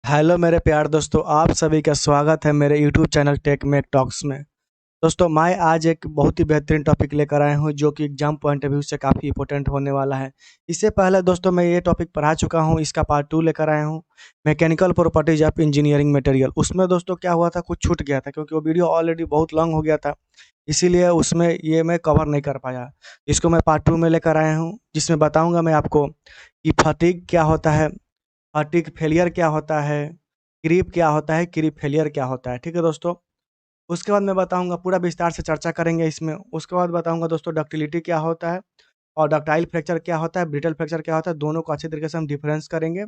Hello मेरे प्यार दोस्तों, आप सभी का स्वागत है मेरे YouTube channel tech make talks में। दोस्तों मैं आज एक बहुत ही बेहतरीन टॉपिक लेकर आया हूं जो कि एग्जाम पॉइंट ऑफ व्यू से काफ़ी इंपॉर्टेंट होने वाला है। इससे पहले दोस्तों मैं ये टॉपिक पढ़ा चुका हूं, इसका पार्ट 2 लेकर आया हूं, mechanical properties of engineering material. उसमें दोस्तों क्या हुआ था, कुछ छूट गया था क्योंकि वो वीडियो ऑलरेडी बहुत लॉन्ग हो गया था, इसीलिए उसमें ये मैं कवर नहीं कर पाया। इसको मैं पार्ट 2 में लेकर आया हूँ, जिसमें बताऊँगा मैं आपको कि फटीग क्या होता है, फटीग फेलियर क्या होता है, क्रीप क्या होता है, क्रीप फेलियर क्या होता है। ठीक है दोस्तों? उसके बाद मैं बताऊँगा, पूरा विस्तार से चर्चा करेंगे इसमें। उसके बाद बताऊँगा दोस्तों डक्टिलिटी क्या होता है और डक्टाइल फ्रैक्चर क्या होता है, ब्रिटल फ्रैक्चर क्या होता है, दोनों को अच्छे तरीके से हम डिफरेंस करेंगे।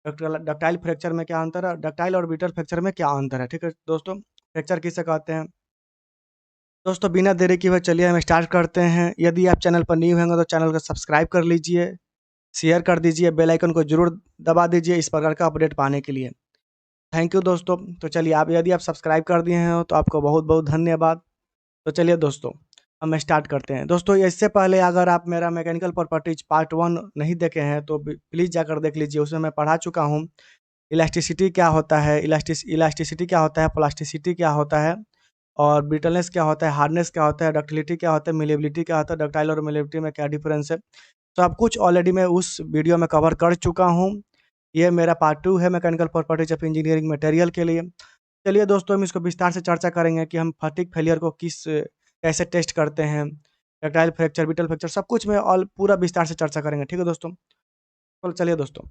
डक्टाइल फ्रैक्चर में क्या अंतर है, डक्टाइल और ब्रिटल फ्रैक्चर में क्या अंतर है। ठीक है दोस्तों? फ्रैक्चर किसे कहते हैं? दोस्तों बिना देरी किए हुए चलिए हम स्टार्ट करते हैं। यदि आप चैनल पर न्यू हैं तो चैनल को सब्सक्राइब कर लीजिए, शेयर कर दीजिए, बेल आइकन को ज़रूर दबा दीजिए इस प्रकार का अपडेट पाने के लिए। थैंक यू दोस्तों। तो चलिए, आप यदि आप सब्सक्राइब कर दिए हैं तो आपको बहुत-बहुत धन्यवाद। तो चलिए दोस्तों, हम स्टार्ट करते हैं। दोस्तों इससे पहले अगर आप मेरा मैकेनिकल प्रॉपर्टीज पार्ट 1 नहीं देखे हैं तो प्लीज़ जाकर देख लीजिए, उसमें मैं पढ़ा चुका हूँ। इलास्टिसिटी क्या होता है, इलास्टिसिटी क्या होता है, प्लास्टिसिटी क्या होता है और ब्रिटलनेस क्या होता है, हार्डनेस क्या होता है, डक्टिलिटी क्या होता है, मेलेबिलिटी क्या होता है, डक्टाइल और मेलेबिलिटी में क्या डिफरेंस है। सब कुछ ऑलरेडी मैं उस वीडियो में कवर कर चुका हूँ। ये मेरा पार्ट 2 है mechanical properties of engineering material के लिए। चलिए दोस्तों, हम इसको विस्तार से चर्चा करेंगे कि हम फटीग फेलियर को कैसे टेस्ट करते हैं, डक्टाइल फ्रैक्चर, ब्रिटल फ्रैक्चर, सब कुछ में ऑल पूरा विस्तार से चर्चा करेंगे। ठीक है दोस्तों? तो चलिए दोस्तों,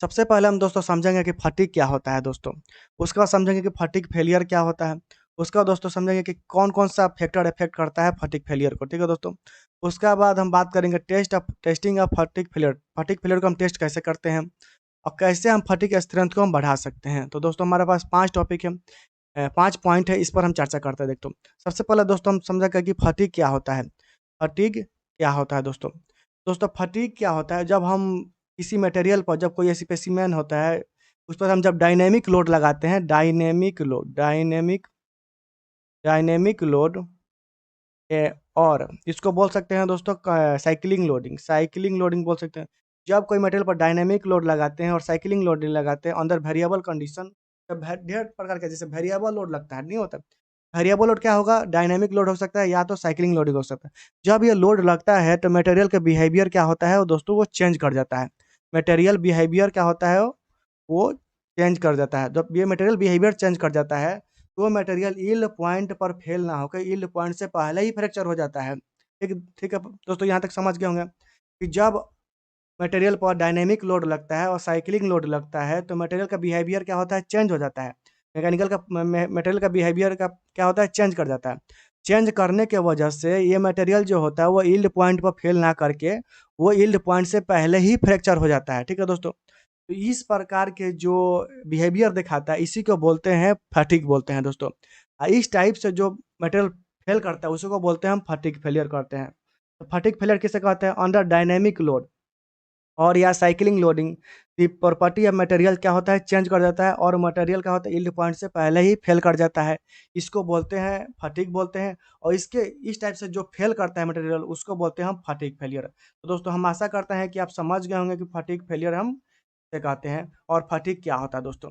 सबसे पहले हम दोस्तों समझेंगे कि फटीग क्या होता है दोस्तों। उसके बाद समझेंगे कि फटीग फेलियर क्या होता है। उसके बाद दोस्तों समझेंगे कि कौन-कौन सा फैक्टर इफ़ेक्ट करता है फटीग फेलियर को। ठीक है दोस्तों? उसके बाद हम बात करेंगे testing of fatigue failure. Fatigue failure को हम टेस्ट कैसे करते हैं और कैसे हम फटीग स्ट्रेंथ को हम बढ़ा सकते हैं। तो दोस्तों हमारे पास 5 टॉपिक है, 5 पॉइंट है, इस पर हम चर्चा करते हैं दोस्तों। सबसे पहले दोस्तों हम समझेंगे कि फटीग क्या होता है। फटीग क्या होता है दोस्तों? दोस्तों फटीग क्या होता है, जब हम किसी मटेरियल पर, जब कोई स्पेसिमेन होता है, उस पर हम जब डायनेमिक लोड लगाते हैं, डायनेमिक लोड और इसको बोल सकते हैं दोस्तों साइक्लिंग लोडिंग बोल सकते हैं। जब कोई मटेरियल पर डायनेमिक लोड लगाते हैं और साइक्लिंग लोडिंग लगाते हैं अंडर वेरिएबल कंडीशन, जब ढेर प्रकार के जैसे वेरिएबल लोड लगता है, नहीं होता। वेरिएबल लोड क्या होगा, डायनेमिक लोड हो सकता है या तो साइक्लिंग लोडिंग हो सकता है। जब ये लोड लगता है तो मटेरियल का बिहेवियर क्या होता है वो दोस्तों, वो चेंज कर जाता है। मटेरियल बिहेवियर क्या होता है वो चेंज कर जाता है। जब ये मटेरियल बिहेवियर चेंज कर जाता है तो वो मटेरियल यील्ड पॉइंट पर फेल ना होकर यील्ड पॉइंट से पहले ही फ्रैक्चर हो जाता है। ठीक ठीक है दोस्तों, यहाँ तक समझ गए होंगे कि जब मटेरियल पर डायनेमिक लोड लगता है और साइक्लिंग लोड लगता है तो मटेरियल का बिहेवियर क्या होता है, चेंज हो जाता है। मैकेनिकल का मटेरियल का बिहेवियर का क्या होता है, चेंज कर जाता है। चेंज करने के वजह से ये मटेरियल जो होता है वो यील्ड पॉइंट पर फेल ना करके वो यील्ड पॉइंट से पहले ही फ्रैक्चर हो जाता है। ठीक है दोस्तों? तो इस प्रकार के जो बिहेवियर दिखाता है इसी को बोलते हैं फटीग बोलते हैं दोस्तों। इस टाइप से जो मटेरियल फेल करता है उसी को बोलते हैं हम फटीग फेलियर करते हैं। तो फटीग फेलियर किसे कहते हैं, अंडर डायनेमिक लोड और या cycling loading the property of material क्या होता है, चेंज कर जाता है और मटेरियल क्या होता है, यील्ड पॉइंट से पहले ही फेल कर जाता है। इसको बोलते हैं फटीग बोलते हैं। और इसके इस टाइप से जो फेल करता है मटेरियल उसको बोलते हैं हम फटीग फेलियर। तो दोस्तों हम आशा करते हैं कि आप समझ गए होंगे कि फटीग फेलियर हम से कहते हैं और फटीग क्या होता है दोस्तों।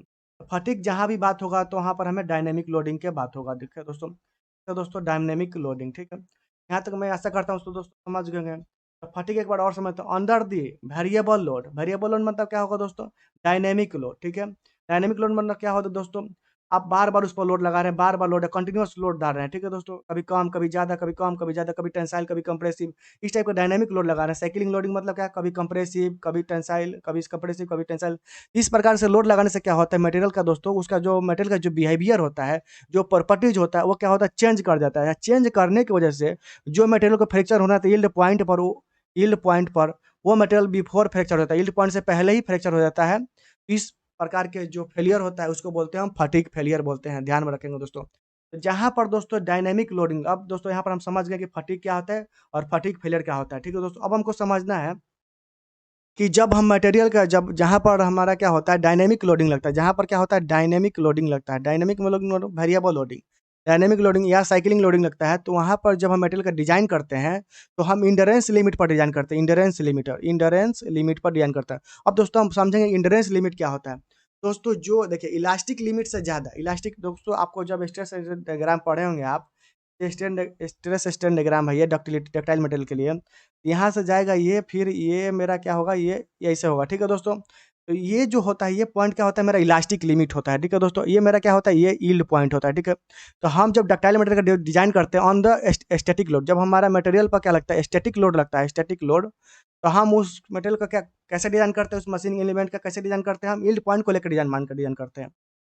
फटीग जहाँ भी बात होगा तो वहाँ पर हमें डायनेमिक लोडिंग के बात होगा। देखिए दोस्तों, तो दोस्तों डायनेमिक लोडिंग, ठीक है। यहाँ तक मैं आशा करता हूँ तो दोस्तों समझ गए होंगे। तो फटीग एक बार और समझते हैं, अंडर दी वेरिएबल लोड मतलब क्या होगा दोस्तों, डायनेमिक लोड। ठीक है, डायनेमिक लोड मतलब क्या होता है दोस्तों, आप बार बार उस पर लोड लगा रहे हैं, बार बार लोड है, कंटिन्यूअस लोड डाल रहे हैं। ठीक है दोस्तों, कभी कम कभी ज़्यादा, कभी कम कभी ज़्यादा, कभी टेंसाइल कभी कंप्रेसिव, इस टाइप का डायनेमिक लोड लगा रहे हैं। साइक्लिंग लोडिंग मतलब क्या, कभी कंप्रेसिव कभी टेंसाइल, कभी कंप्रेसिव कभी टेंसाइल। इस प्रकार से लोड लगाने से क्या होता है मटेरियल का दोस्तों, उसका जो मटेरियल का जो बिहेवियर होता है, जो प्रॉपर्टीज होता है वो क्या होता है, चेंज कर जाता है। चेंज करने की वजह से जो मटेरियल को फ्रैक्चर होना था यील्ड पॉइंट पर वो मटेरियल बिफोर फ्रैक्चर होता है, यील्ड पॉइंट से पहले ही फ्रैक्चर हो जाता है। इस प्रकार के जो फेलियर होता है उसको बोलते हैं हम फटीग फेलियर बोलते हैं। ध्यान में रखेंगे दोस्तों। तो जहाँ पर दोस्तों डायनेमिक लोडिंग, अब दोस्तों यहाँ पर हम समझ गए कि फटीग क्या होता है और फटीग फेलियर क्या होता है। ठीक है दोस्तों, अब हमको समझना है कि जब हम मटेरियल का जब जहाँ पर हमारा क्या होता है डायनेमिक लोडिंग लगता है, जहाँ पर क्या होता है डायनेमिक लोडिंग लगता है, dynamic loading variable loading, dynamic loading या साइक्लिंग लोडिंग लगता है, तो वहाँ पर जब हम मटेरियल का डिजाइन करते हैं तो हम इंडरेंस लिमिट पर डिजाइन करते हैं। इंडरेंस लिमिट पर डिजाइन करते हैं। अब दोस्तों हम समझेंगे इंडरेंस लिमिट क्या होता है। दोस्तों जो देखिए इलास्टिक लिमिट से ज़्यादा इलास्टिक दोस्तों आपको जब स्ट्रेस डायग्राम पढ़े होंगे आप, स्ट्रेस स्ट्रेन डायग्राम है ये डक्टिलिटी डक्टाइल मटेरियल के लिए। यहाँ से जाएगा ये, फिर ये मेरा क्या होगा, ये ऐसे होगा, ठीक है दोस्तों। तो ये जो होता है, ये पॉइंट क्या होता है, मेरा इलास्टिक लिमिट होता है, ठीक है दोस्तों। ये मेरा क्या होता है, ये यील्ड पॉइंट होता है, ठीक है। तो हम जब डक्टाइल मटेरियल का डिजाइन करते हैं ऑन द स्टैटिक लोड, जब हमारा मटेरियल पर क्या लगता है, स्टैटिक लोड लगता है, स्टैटिक लोड, तो हम उस मटेरियल का क्या कैसे डिजाइन करते हैं, उस मशीनिंग एलिमेंट का कैसे डिजाइन करते हैं, हम यील्ड पॉइंट को लेकर डिजाइन मान कर डिजाइन करते हैं।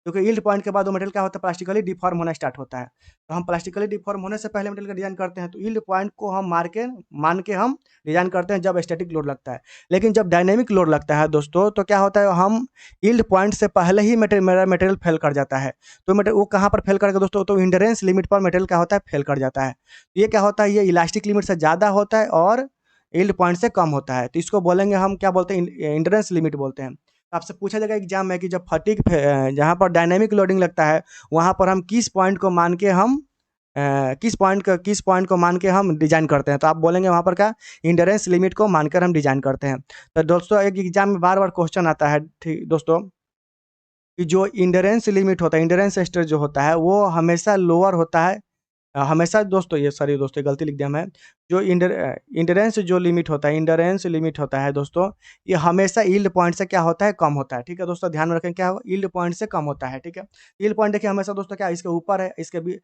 क्योंकि यील्ड पॉइंट के बाद वो मटेरियल क्या होता है, प्लास्टिकली डिफॉर्म होना स्टार्ट होता है। तो हम प्लास्टिकली डिफॉर्म होने से पहले मटेरियल का डिजाइन करते हैं, तो यील्ड पॉइंट को हम मान के हम डिजाइन करते हैं जब स्टैटिक लोड लगता है। लेकिन जब डायनेमिक लोड लगता है दोस्तों, तो क्या होता है, हम यील्ड पॉइंट से पहले ही मेरा मटेरियल फेल कर जाता है। तो मटेरियल वो कहाँ पर फेल करेगा दोस्तों, तो इंड्योरेंस लिमिट पर मटेरियल क्या होता है, फेल कर जाता है। ये क्या होता है, ये इलास्टिक लिमिट से ज़्यादा होता है और यील्ड पॉइंट से कम होता है। तो इसको बोलेंगे हम, क्या बोलते हैं, इंड्योरेंस लिमिट बोलते हैं। आपसे पूछा जाएगा एग्जाम में कि जब फटीग जहाँ पर डायनेमिक लोडिंग लगता है, वहाँ पर हम किस पॉइंट को मान के हम किस पॉइंट को मान के हम डिजाइन करते हैं, तो आप बोलेंगे वहाँ पर क्या, इंड्योरेंस लिमिट को मानकर हम डिजाइन करते हैं। तो दोस्तों एक एग्जाम में बार बार क्वेश्चन आता है, ठीक दोस्तों, कि जो इंड्योरेंस लिमिट होता है, इंड्योरेंस स्ट्रेस जो होता है, वो हमेशा लोअर होता है। हमेशा दोस्तों, ये सॉरी दोस्तों गलती लिख दिया मैं। जो इंड्योरेंस जो लिमिट होता है, इंड्योरेंस लिमिट होता है दोस्तों, ये हमेशा यील्ड पॉइंट से क्या होता है, कम होता है, ठीक है दोस्तों। ध्यान में रखें, क्या होगा, यील्ड पॉइंट से कम होता है, ठीक है। यील्ड पॉइंट देखिए हमेशा दोस्तों क्या इसके ऊपर है, इसके भी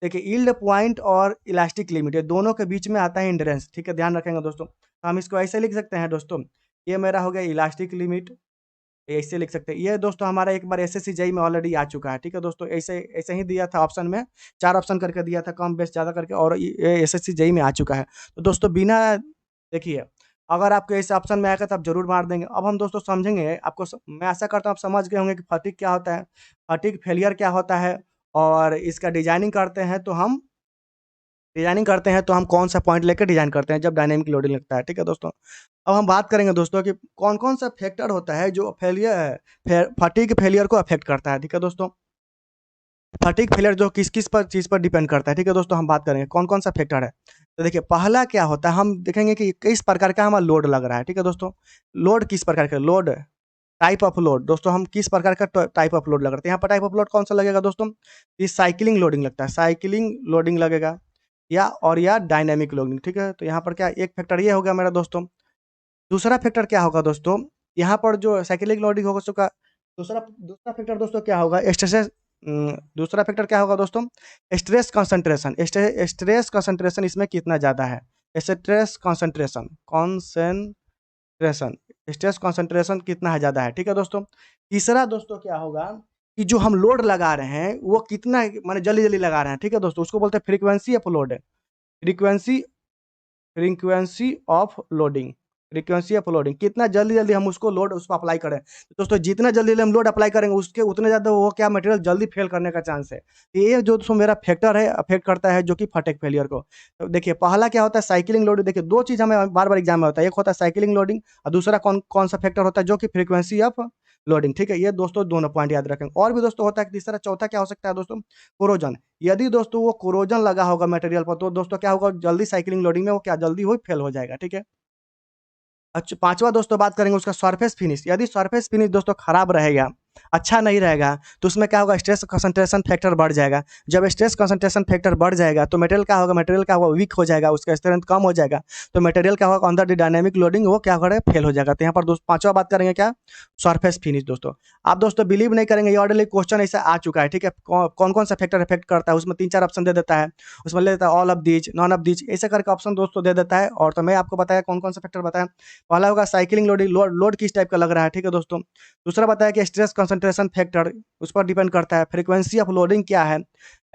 देखिए यील्ड पॉइंट और इलास्टिक लिमिट, ये दोनों के बीच में आता है इंड्योरेंस, ठीक है, ध्यान रखेंगे दोस्तों। तो हम इसको ऐसे लिख सकते हैं दोस्तों, ये मेरा हो गया इलास्टिक लिमिट, ऐसे लिख सकते हैं। ये दोस्तों हमारा एक बार एसएससी जेईई में ऑलरेडी आ चुका है, ठीक है दोस्तों। ऐसे ऐसे ही दिया था ऑप्शन में, 4 ऑप्शन करके दिया था, कम बेस ज़्यादा करके, और ये एसएससी जेईई में आ चुका है। तो दोस्तों बिना देखिए, अगर आपके इस ऑप्शन में आएगा तो आप ज़रूर मार देंगे। अब हम दोस्तों समझेंगे, मैं आशा करता हूँ आप समझ गए होंगे कि फटीग क्या होता है, फटीग फेलियर क्या होता है, और इसका डिजाइनिंग करते हैं तो हम कौन सा पॉइंट लेकर डिजाइन करते हैं जब डायनेमिक लोडिंग लगता है, ठीक है दोस्तों। अब हम बात करेंगे दोस्तों कि कौन कौन सा फैक्टर होता है जो फटीग फेलियर को अफेक्ट करता है, ठीक है दोस्तों। फटीग फेलियर जो किस किस पर चीज़ पर डिपेंड करता है, ठीक है दोस्तों, हम बात करेंगे कौन कौन सा फैक्टर है। तो देखिए पहला क्या होता है, हम देखेंगे कि किस प्रकार का हमारा लोड लग रहा है, ठीक है दोस्तों। लोड किस प्रकार का लोड, टाइप ऑफ लोड दोस्तों, हम किस प्रकार का टाइप ऑफ लोड लग रहा है। यहाँ पर टाइप ऑफ लोड कौन सा लगेगा दोस्तों, ये साइकिलिंग लोडिंग लगता है, साइकिलिंग लोडिंग लगेगा, या डायनामिक लोडिंग, ठीक है। तो यहाँ पर क्या, एक फैक्टर ये हो गया मेरा दोस्तों। दूसरा फैक्टर क्या होगा दोस्तों, यहाँ पर जो साइक्लिक लोडिंग होगा उसका दूसरा दूसरा फैक्टर दोस्तों क्या होगा, दूसरा फैक्टर क्या होगा दोस्तों, स्ट्रेस कंसंट्रेशन। स्ट्रेस कंसंट्रेशन इसमें कितना ज़्यादा है, stress concentration concentration stress concentration कितना है, ज़्यादा है, ठीक है दोस्तों। तीसरा दोस्तों क्या होगा, कि जो हम लोड लगा रहे हैं वो कितना माने जल्दी जल्दी लगा रहे हैं, ठीक है दोस्तों, उसको बोलते हैं frequency of load, frequency frequency of loading, frequency of loading, कितना जल्दी जल्दी हम उसको लोड उस पर अप्लाई करें। तो दोस्तों जितना जल्दी जल्दी हम लोड अप्लाई करेंगे, उसके उतने ज़्यादा वो क्या मटेरियल जल्दी फेल करने का चांस है। तो ये जो दोस्तों मेरा फैक्टर है, अफेक्ट करता है जो कि फटेक फेलियर को। तो देखिए पहला क्या होता है, साइकिलिंग लोडिंग। देखिए दो चीज़ हमें बार बार एग्जाम में होता है, एक होता है साइकिलिंग लोडिंग, और दूसरा कौन कौन सा फैक्टर होता है, जो कि फ्रीक्वेंसी ऑफ लोडिंग, ठीक है। ये दोस्तों दोनों पॉइंट याद रखेंगे। और भी दोस्तों होता है, तीसरा चौथा क्या हो सकता है दोस्तों, कोरोजन। यदि दोस्तों वो कोरोजन लगा होगा मटेरियल पर, तो दोस्तों क्या होगा, जल्दी साइक्लिंग लोडिंग में वो क्या जल्दी हो फेल हो जाएगा, ठीक है। अच्छा, पाँचवा दोस्तों बात करेंगे उसका सरफेस फिनिश। यदि सरफेस फिनिश दोस्तों खराब रहेगा, अच्छा नहीं रहेगा, तो उसमें क्या होगा, स्ट्रेस कंसंट्रेशन फैक्टर बढ़ जाएगा। जब स्ट्रेस कंसंट्रेशन फैक्टर बढ़ जाएगा तो मटेरियल क्या होगा, वीक हो जाएगा, उसका स्ट्रेंथ कम हो जाएगा। तो मटेरियल क्या होगा, अंदर डायनामिक लोडिंग वो क्या होगा, फेल हो जाएगा। तो यहाँ पर दोस्तों पाँचवा बात करेंगे क्या, सरफेस फिनिश दोस्तों। आप दोस्तों बिलीव नहीं करेंगे, ये ऑलरेडी क्वेश्चन ऐसा आ चुका है, ठीक है। कौन कौन सा फैक्टर इफेक्ट करता है, उसमें 3-4 ऑप्शन दे देता है, उसमें ले देता है all of these, none of these, ऐसे करके ऑप्शन दोस्तों दे देता है। और तो मैं आपको बताया कौन कौन सा फैक्टर बताया। पहला होगा साइकिलिंग लोडिंग, लोड किस टाइप का लग रहा है, ठीक है दोस्तों। दूसरा बताया कि स्ट्रेस कंसंट्रेशन फैक्टर, उस पर डिपेंड करता है। फ्रीक्वेंसी ऑफ लोडिंग क्या है,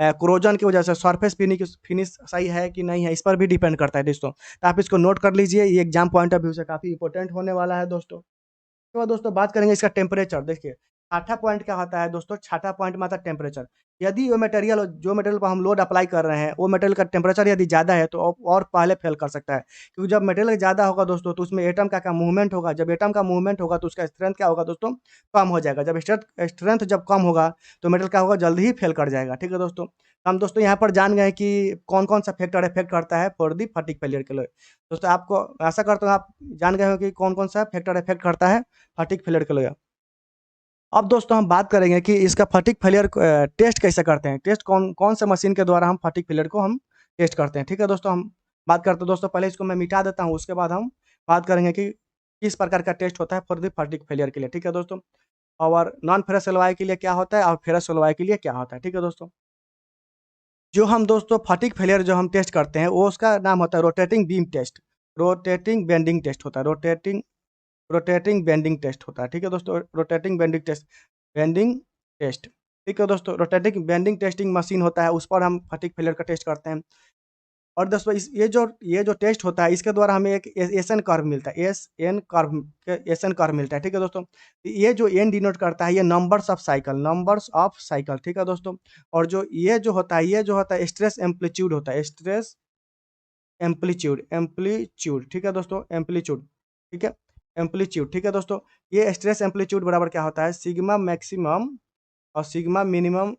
कोरोजन की वजह से सरफेस फिनिश सही है कि नहीं है, इस पर भी डिपेंड करता है दोस्तों। तो आप इसको नोट कर लीजिए, ये एग्जाम पॉइंट ऑफ व्यू से काफ़ी इंपॉर्टेंट होने वाला है दोस्तों। उसके बाद दोस्तों बात करेंगे इसका टेम्परेचर। देखिए छठा पॉइंट क्या होता है दोस्तों, छठा पॉइंट में आता है टेम्परेचर। यदि जो मटेरियल पर हम लोड अप्लाई कर रहे हैं, वो मटेरियल का टेम्परेचर यदि ज़्यादा है तो और पहले फेल कर सकता है। क्योंकि जब मटेरियल ज़्यादा होगा दोस्तों, तो उसमें एटम का मूवमेंट होगा। जब एटम का मूवमेंट होगा तो उसका स्ट्रेंथ क्या होगा दोस्तों, कम हो जाएगा। जब स्ट्रेंथ जब कम होगा तो मटेरियल क्या होगा, जल्दी ही फेल कर जाएगा, ठीक है दोस्तों। हम दोस्तों यहाँ पर जान गए कि कौन कौन सा फैक्टर इफेक्ट करता है फॉर दी फटीग फेलियर के लिए। दोस्तों आपको आशा करता हूँ आप जान गए हो कि कौन कौन सा फैक्टर इफेक्ट करता है फटीग फेलियर के लिए। अब दोस्तों हम बात करेंगे कि इसका फटीग फेलियर टेस्ट कैसे करते हैं, टेस्ट कौन कौन से मशीन के द्वारा हम फटीग फेलियर को हम टेस्ट करते हैं। ठीक है दोस्तों, हम बात करते हैं दोस्तों, पहले इसको मैं मिटा देता हूँ, उसके बाद हम बात करेंगे कि किस प्रकार का टेस्ट होता है फॉर द फटीग फेलियर के लिए। ठीक है दोस्तों, और नॉन फेरस एलॉय के लिए क्या होता है और फेरस एलॉय के लिए क्या होता है। ठीक है दोस्तों, जो हम दोस्तों फटीग फेलियर जो हम टेस्ट करते हैं वो उसका नाम होता है rotating beam test, rotating bending test होता है, रोटेटिंग रोटेटिंग बेंडिंग टेस्ट होता है। ठीक है दोस्तों, rotating bending test, bending test. ठीक है दोस्तों, रोटेटिंग बेंडिंग टेस्टिंग मशीन होता है, उस पर हम फटीग फेलियर का टेस्ट करते हैं। और दोस्तों इस ये जो टेस्ट होता है इसके द्वारा हमें एक एस एन कर्व मिलता है, एस एन कर्व मिलता है। ठीक है दोस्तों, ये जो एन डिनोट करता है ये numbers of cycle, numbers of cycle. ठीक है दोस्तों, और जो ये जो होता है स्ट्रेस एम्पलीट्यूड होता है, स्ट्रेस एम्पलीट्यूड, एम्पलीट्यूड। ठीक है दोस्तों, एम्पलीट्यूड। ठीक है, एम्पलीट्यूड। ठीक है दोस्तों, ये स्ट्रेस एम्पलीट्यूड बराबर क्या होता है, सिग्मा मैक्सिमम और सिग्मा मिनिमम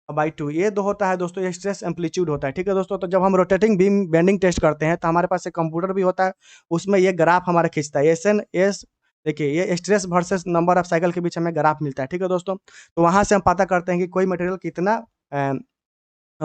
बाई 2, ये दो होता है दोस्तों, ये स्ट्रेस एम्पलीट्यूड होता है। ठीक है दोस्तों, तो जब हम रोटेटिंग बीम बेंडिंग टेस्ट करते हैं तो हमारे पास एक कंप्यूटर भी होता है, उसमें ये ग्राफ हमारा खींचता है, एस एन एस। देखिए ये stress versus number of cycle के बीच हमें ग्राफ मिलता है। ठीक है दोस्तों, तो वहां से हम पता करते हैं कि कोई मटेरियल कितना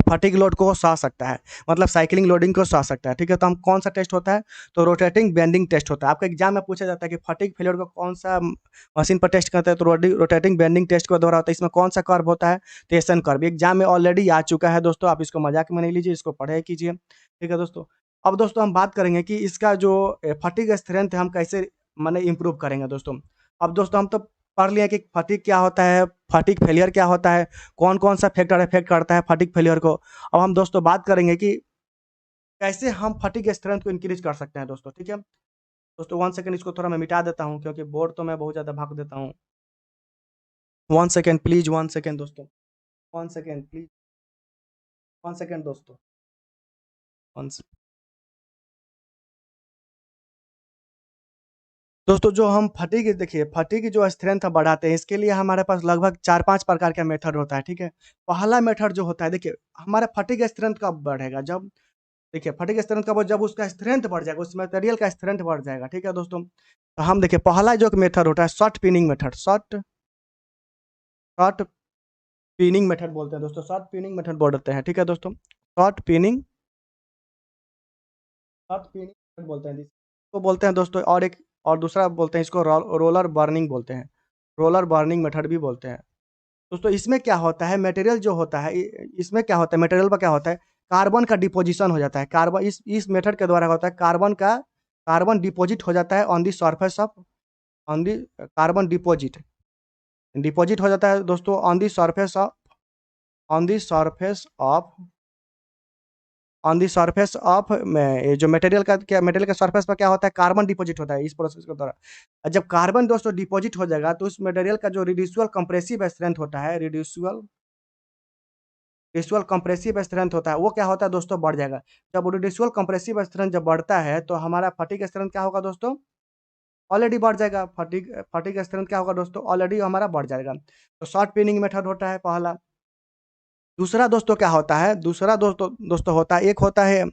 फटीग लोड को सह सकता है, मतलब साइकिलिंग लोडिंग को सह सकता है। ठीक है, तो हम कौन सा टेस्ट होता है, तो रोटेटिंग बेंडिंग टेस्ट होता है। आपका एग्जाम में पूछा जाता है कि फटीग फेलियर को कौन सा मशीन पर टेस्ट करते हैं, तो रोटेटिंग बेंडिंग टेस्ट के द्वारा होता है। इसमें कौन सा कर्व होता है, टेंशन कर्व। एग्जाम में ऑलरेडी आ चुका है दोस्तों, आप इसको मजाक में नहीं लीजिए, इसको पढ़ाई कीजिए। ठीक है दोस्तों, अब दोस्तों हम बात करेंगे कि इसका जो फटीग स्ट्रेंथ है हम कैसे मैंने इम्प्रूव करेंगे दोस्तों। अब दोस्तों हम तो पढ़ लिए कि फटीग क्या होता है, फटीग फेलियर क्या होता है, कौन कौन सा फैक्टर इफेक्ट करता है फटीग फेलियर को। अब हम दोस्तों बात करेंगे कि कैसे हम फटीग स्ट्रेंथ को इंक्रीज कर सकते हैं दोस्तों। ठीक है दोस्तों, 1 सेकंड, इसको थोड़ा मैं मिटा देता हूँ क्योंकि बोर्ड तो मैं बहुत ज़्यादा भाग देता हूँ। 1 सेकंड प्लीज, 1 सेकंड दोस्तों, 1 सेकंड प्लीज, 1 सेकंड दोस्तों, 1 सेकंड। दोस्तों जो हम फटीग देखिए, फटीग जो स्ट्रेंथ हम बढ़ाते हैं इसके लिए हमारे पास लगभग 4-5 प्रकार का मेथड होता है। ठीक है, पहला मेथड जो होता है, देखिए हमारा फटीग स्ट्रेंथ कब बढ़ेगा, जब देखिए फटीग स्ट्रेंथ कब, जब उसका स्ट्रेंथ बढ़ जाएगा, उस मटेरियल का स्ट्रेंथ बढ़ जाएगा। ठीक है दोस्तों, तो हम देखिए पहला जो मेथड होता है short pinning method, short short pinning method बोलते हैं दोस्तों, शॉर्ट पिनिंग मेथड बोलते हैं। ठीक है दोस्तों, short pinning, short pinning method बोलते हैं इसको, बोलते हैं दोस्तों। और एक और दूसरा बोलते हैं इसको रोलर बर्निंग बोलते हैं, रोलर बर्निंग मेथड भी बोलते हैं दोस्तों। इसमें क्या होता है, मटेरियल जो होता है इसमें क्या होता है, मटेरियल पर क्या होता है, कार्बन का डिपोजिशन हो जाता है। कार्बन इस मेथड के द्वारा होता है, कार्बन डिपॉजिट हो जाता है on the surface of, on the carbon deposit, deposit हो जाता है दोस्तों on the surface of, on the surface of, on the surface of जो मटेरियल का क्या, मटेरियल के सरफेस पर क्या होता है, कार्बन डिपॉजिट होता है इस प्रोसेस के द्वारा। जब कार्बन दोस्तों डिपॉजिट हो जाएगा तो उस मटेरियल का जो रिड्यूसिबल कंप्रेसिव स्ट्रेंथ होता है, रिड्यूसिबल कंप्रेसिव स्ट्रेंथ होता है, वो क्या होता है दोस्तों, बढ़ जाएगा। जब रिड्यूसिबल कंप्रेसिव स्ट्रेंथ जब बढ़ता है तो हमारा फटीग स्ट्रेंथ क्या होगा दोस्तों, ऑलरेडी बढ़ जाएगा। फटीग फटीग स्ट्रेंथ क्या होगा दोस्तों, ऑलरेडी हमारा बढ़ जाएगा। तो शॉर्ट पिनिंग मेथड होता है पहला। दूसरा दोस्तों क्या होता है, दूसरा दोस्तों होता है, एक होता है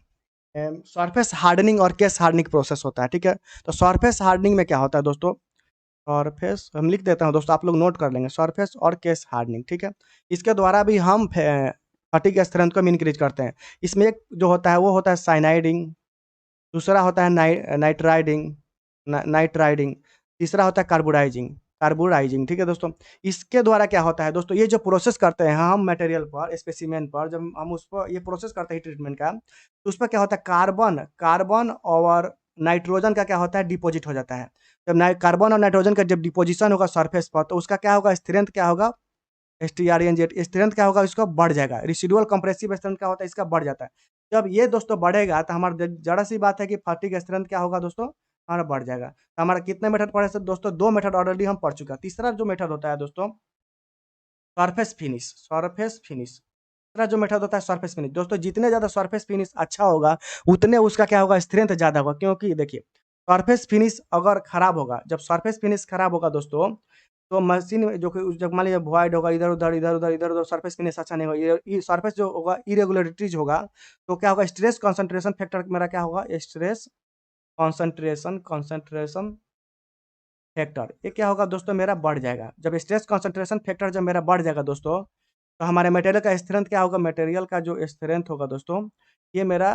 सरफेस हार्डनिंग और केस हार्डनिंग प्रोसेस होता है। ठीक है, तो सरफेस हार्डनिंग में क्या होता है दोस्तों, सरफेस हम लिख देता हूँ दोस्तों, आप लोग नोट कर लेंगे, सरफेस और केस हार्डनिंग। ठीक है, इसके द्वारा भी हम फटीग स्ट्रेंथ को हम इंक्रीज करते हैं। इसमें एक जो होता है वो होता है साइनाइडिंग, दूसरा होता है नाइट्राइडिंग, नाइट्राइडिंग, तीसरा होता है कार्बोडाइजिंग, कार्बोडाइजिंग। ठीक है दोस्तों, इसके द्वारा क्या होता है दोस्तों, ये जो प्रोसेस करते हैं हम मटेरियल पर, स्पेसिमेन पर, जब हम उस पर ये प्रोसेस करते हैं ट्रीटमेंट का, तो उस पर क्या होता है, कार्बन कार्बन और नाइट्रोजन का क्या होता है, डिपॉजिट हो जाता है। जब कार्बन और नाइट्रोजन का जब डिपोजिशन होगा सरफेस पर तो उसका क्या होगा, स्ट्रेंथ क्या होगा, STRNZ स्ट्रेंथ क्या होगा, इसका बढ़ जाएगा। रेसिडुअल कंप्रेसिव स्ट्रेंथ क्या होता है, इसका बढ़ जाता है। जब ये दोस्तों बढ़ेगा तो हमारा जरा सी बात है कि फटीग स्ट्रेंथ क्या होगा दोस्तों, हमारा बढ़ जाएगा। तो हमारा कितने मेथड पढ़े सर दोस्तों, 2 मेथड ऑलरेडी हम पढ़ चुके हैं। तीसरा जो मेथड होता है दोस्तों, सरफेस फिनिश, सरफेस फिनिश। तीसरा जो मेथड होता है सरफेस फिनिश दोस्तों, जितने ज़्यादा सरफेस फिनिश अच्छा होगा उतने उसका क्या होगा, स्ट्रेंथ ज़्यादा होगा। क्योंकि देखिए सरफेस फिनिश अगर खराब होगा, जब सरफेस फिनिश खराब होगा दोस्तों, तो मशीन में जो कि जब मान लीजिए वॉइड होगा, इधर उधर इधर उधर इधर उधर, सरफेस फिनिश अच्छा नहीं होगा, सरफेस जो होगा इरेगुलरिटीज होगा, तो क्या होगा, स्ट्रेस कॉन्सेंट्रेशन फैक्टर मेरा क्या होगा, स्ट्रेस कॉन्सेंट्रेशन, फैक्टर, ये क्या होगा दोस्तों, मेरा बढ़ जाएगा। जब स्ट्रेस कंसंट्रेशन फैक्टर जब मेरा बढ़ जाएगा दोस्तों, तो हमारे मटेरियल का स्ट्रेंथ क्या होगा, मटेरियल का जो स्ट्रेंथ होगा दोस्तों, ये मेरा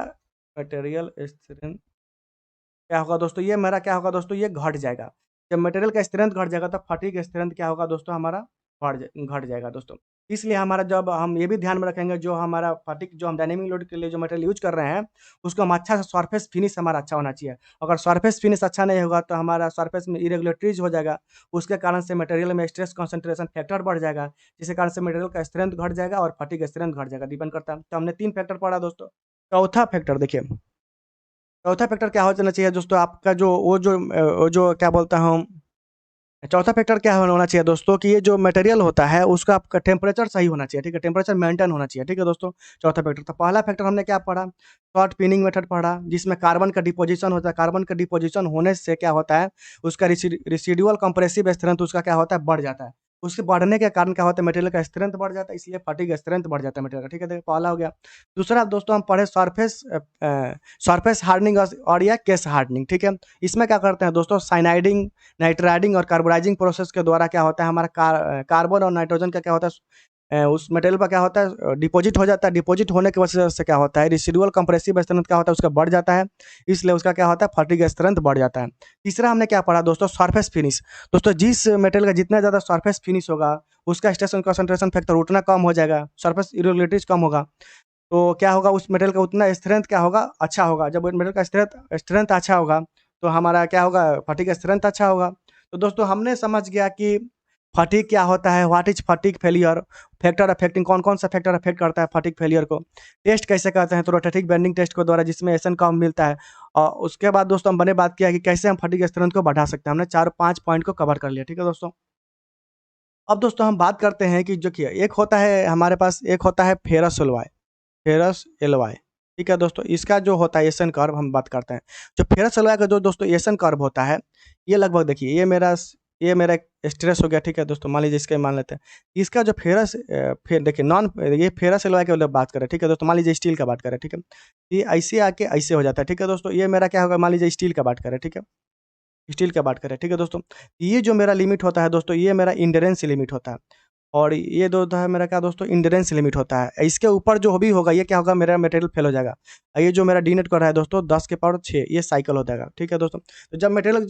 मटेरियल स्ट्रेंथ क्या होगा दोस्तों, ये मेरा क्या होगा दोस्तों, ये घट जाएगा। जब मटेरियल का स्ट्रेंथ घट जाएगा तो फटीग स्ट्रेंथ क्या होगा दोस्तों, हमारा घट जाएगा दोस्तों। इसलिए हमारा जब हम ये भी ध्यान में रखेंगे, जो हमारा फटीग जो हम डायनेमिक लोड के लिए जो मटेरियल यूज कर रहे हैं, उसको हम अच्छा से सरफेस फिनिश हमारा अच्छा होना चाहिए। अगर सरफेस फिनिश अच्छा नहीं होगा तो हमारा सरफेस में इरेगुलरिटीज हो जाएगा, उसके कारण से मटेरियल में स्ट्रेस कंसंट्रेशन फैक्टर बढ़ जाएगा, जिसके कारण से मटेरियल का स्ट्रेंथ घट जाएगा और फटीग स्ट्रेंथ घट जाएगा, डिपेंड करता है। तो हमने 3 फैक्टर पढ़ा दोस्तों। चौथा फैक्टर देखिए, चौथा फैक्टर क्या हो जाना चाहिए दोस्तों, आपका जो वो जो क्या बोलता हूँ, चौथा फैक्टर क्या होना चाहिए दोस्तों, कि ये जो मटेरियल होता है उसका आपका टेम्परेचर सही होना चाहिए, ठीक है, टेम्परेचर मेंटेन होना चाहिए, ठीक है दोस्तों। चौथा फैक्टर, तो पहला फैक्टर हमने क्या पढ़ा, शॉर्ट पिनिंग मेथड पढ़ा, जिसमें कार्बन का डिपोजिशन होता है। कार्बन का डिपोजिशन होने से क्या होता है, उसका रिसीडुअल कंप्रेसिव स्ट्रेंथ उसका क्या होता है, बढ़ जाता है। उसके बढ़ने के कारण क्या होता है, मटेरियल का स्ट्रेंथ बढ़ जाता है, इसलिए फटीग स्ट्रेंथ बढ़ जाता है मटेरियल का, ठीक है। देखो पहला हो गया। दूसरा दोस्तों हम पढ़े सरफेस हार्डनिंग और या केस हार्डनिंग, ठीक है। इसमें क्या करते हैं दोस्तों, साइनाइडिंग, नाइट्राइडिंग और कार्बोडाइजिंग प्रोसेस के द्वारा क्या होता है, हमारा कार्बन और नाइट्रोजन का क्या होता है, उस मटेरियल पर क्या होता है, डिपॉजिट हो जाता है। डिपॉजिट होने की वजह से क्या होता है, रेसिडुअल कंप्रेसिव स्ट्रेंथ क्या होता है, उसका बढ़ जाता है, इसलिए उसका क्या होता है, फटीग स्ट्रेंथ बढ़ जाता है। तीसरा हमने क्या पढ़ा दोस्तों, सरफेस फिनिश। दोस्तों जिस मटेरियल का जितना ज़्यादा सरफेस फिनिश होगा, उसका स्ट्रेस कंसंट्रेशन फैक्टर उतना कम हो जाएगा, सरफेस इरेगुलरिटीज कम होगा, तो क्या होगा, उस मटेरियल का उतना स्ट्रेंथ क्या होगा, अच्छा होगा। जब मटेरियल का स्ट्रेंथ स्ट्रेंथ अच्छा होगा, तो हमारा क्या होगा, फटीग स्ट्रेंथ अच्छा होगा। तो दोस्तों हमने समझ गया कि फटीग क्या होता है, what is fatigue failure, factor affecting, कौन कौन सा फैक्टर अफेक्ट करता है फटीग फेलियर को, टेस्ट कैसे करते हैं, तो रोटेटिक बेंडिंग टेस्ट के द्वारा, जिसमें एसन कम मिलता है। और उसके बाद दोस्तों हम बने बात किया कि कैसे हम फटीग स्ट्रेंथ को बढ़ा सकते हैं। हमने 4-5 पॉइंट को कवर कर लिया, ठीक है दोस्तों। अब दोस्तों हम बात करते हैं कि जो कि एक होता है हमारे पास, एक होता है फेरस एलॉय, फेरस एलॉय, ठीक है दोस्तों। इसका जो होता है एसन कर्व हम बात करते हैं। जो फेरस एलॉय का जो दोस्तों एसन कर्व होता है, ये लगभग देखिए, ये मेरा स्ट्रेस हो गया, ठीक है दोस्तों, मान लीजिए इसका मान लेते हैं। इसका जो फिर देखिए नॉन, ये फेरस एलॉय की मतलब बात करें, ठीक है दोस्तों, मान लीजिए स्टील का बात करें, ठीक है। ये ऐसे आके ऐसे हो जाता है, ठीक है दोस्तों। ये मेरा क्या होगा, मान लीजिए स्टील का बात करें, ठीक है, स्टील का बात करें, ठीक है दोस्तों। ये जो मेरा लिमिट होता है दोस्तों, ये मेरा इंड्योरेंस लिमिट होता है। और ये जो होता है मेरा क्या दोस्तों, इंड्योरेंस लिमिट होता है। इसके ऊपर जो भी होगा, ये क्या होगा, मेरा मटेरियल फेल हो जाएगा। ये जो मेरा डी नेट कर रहा है दोस्तों, 10 के पावर 6 ये साइकिल हो जाएगा, ठीक है दोस्तों। तो जब मटेरियल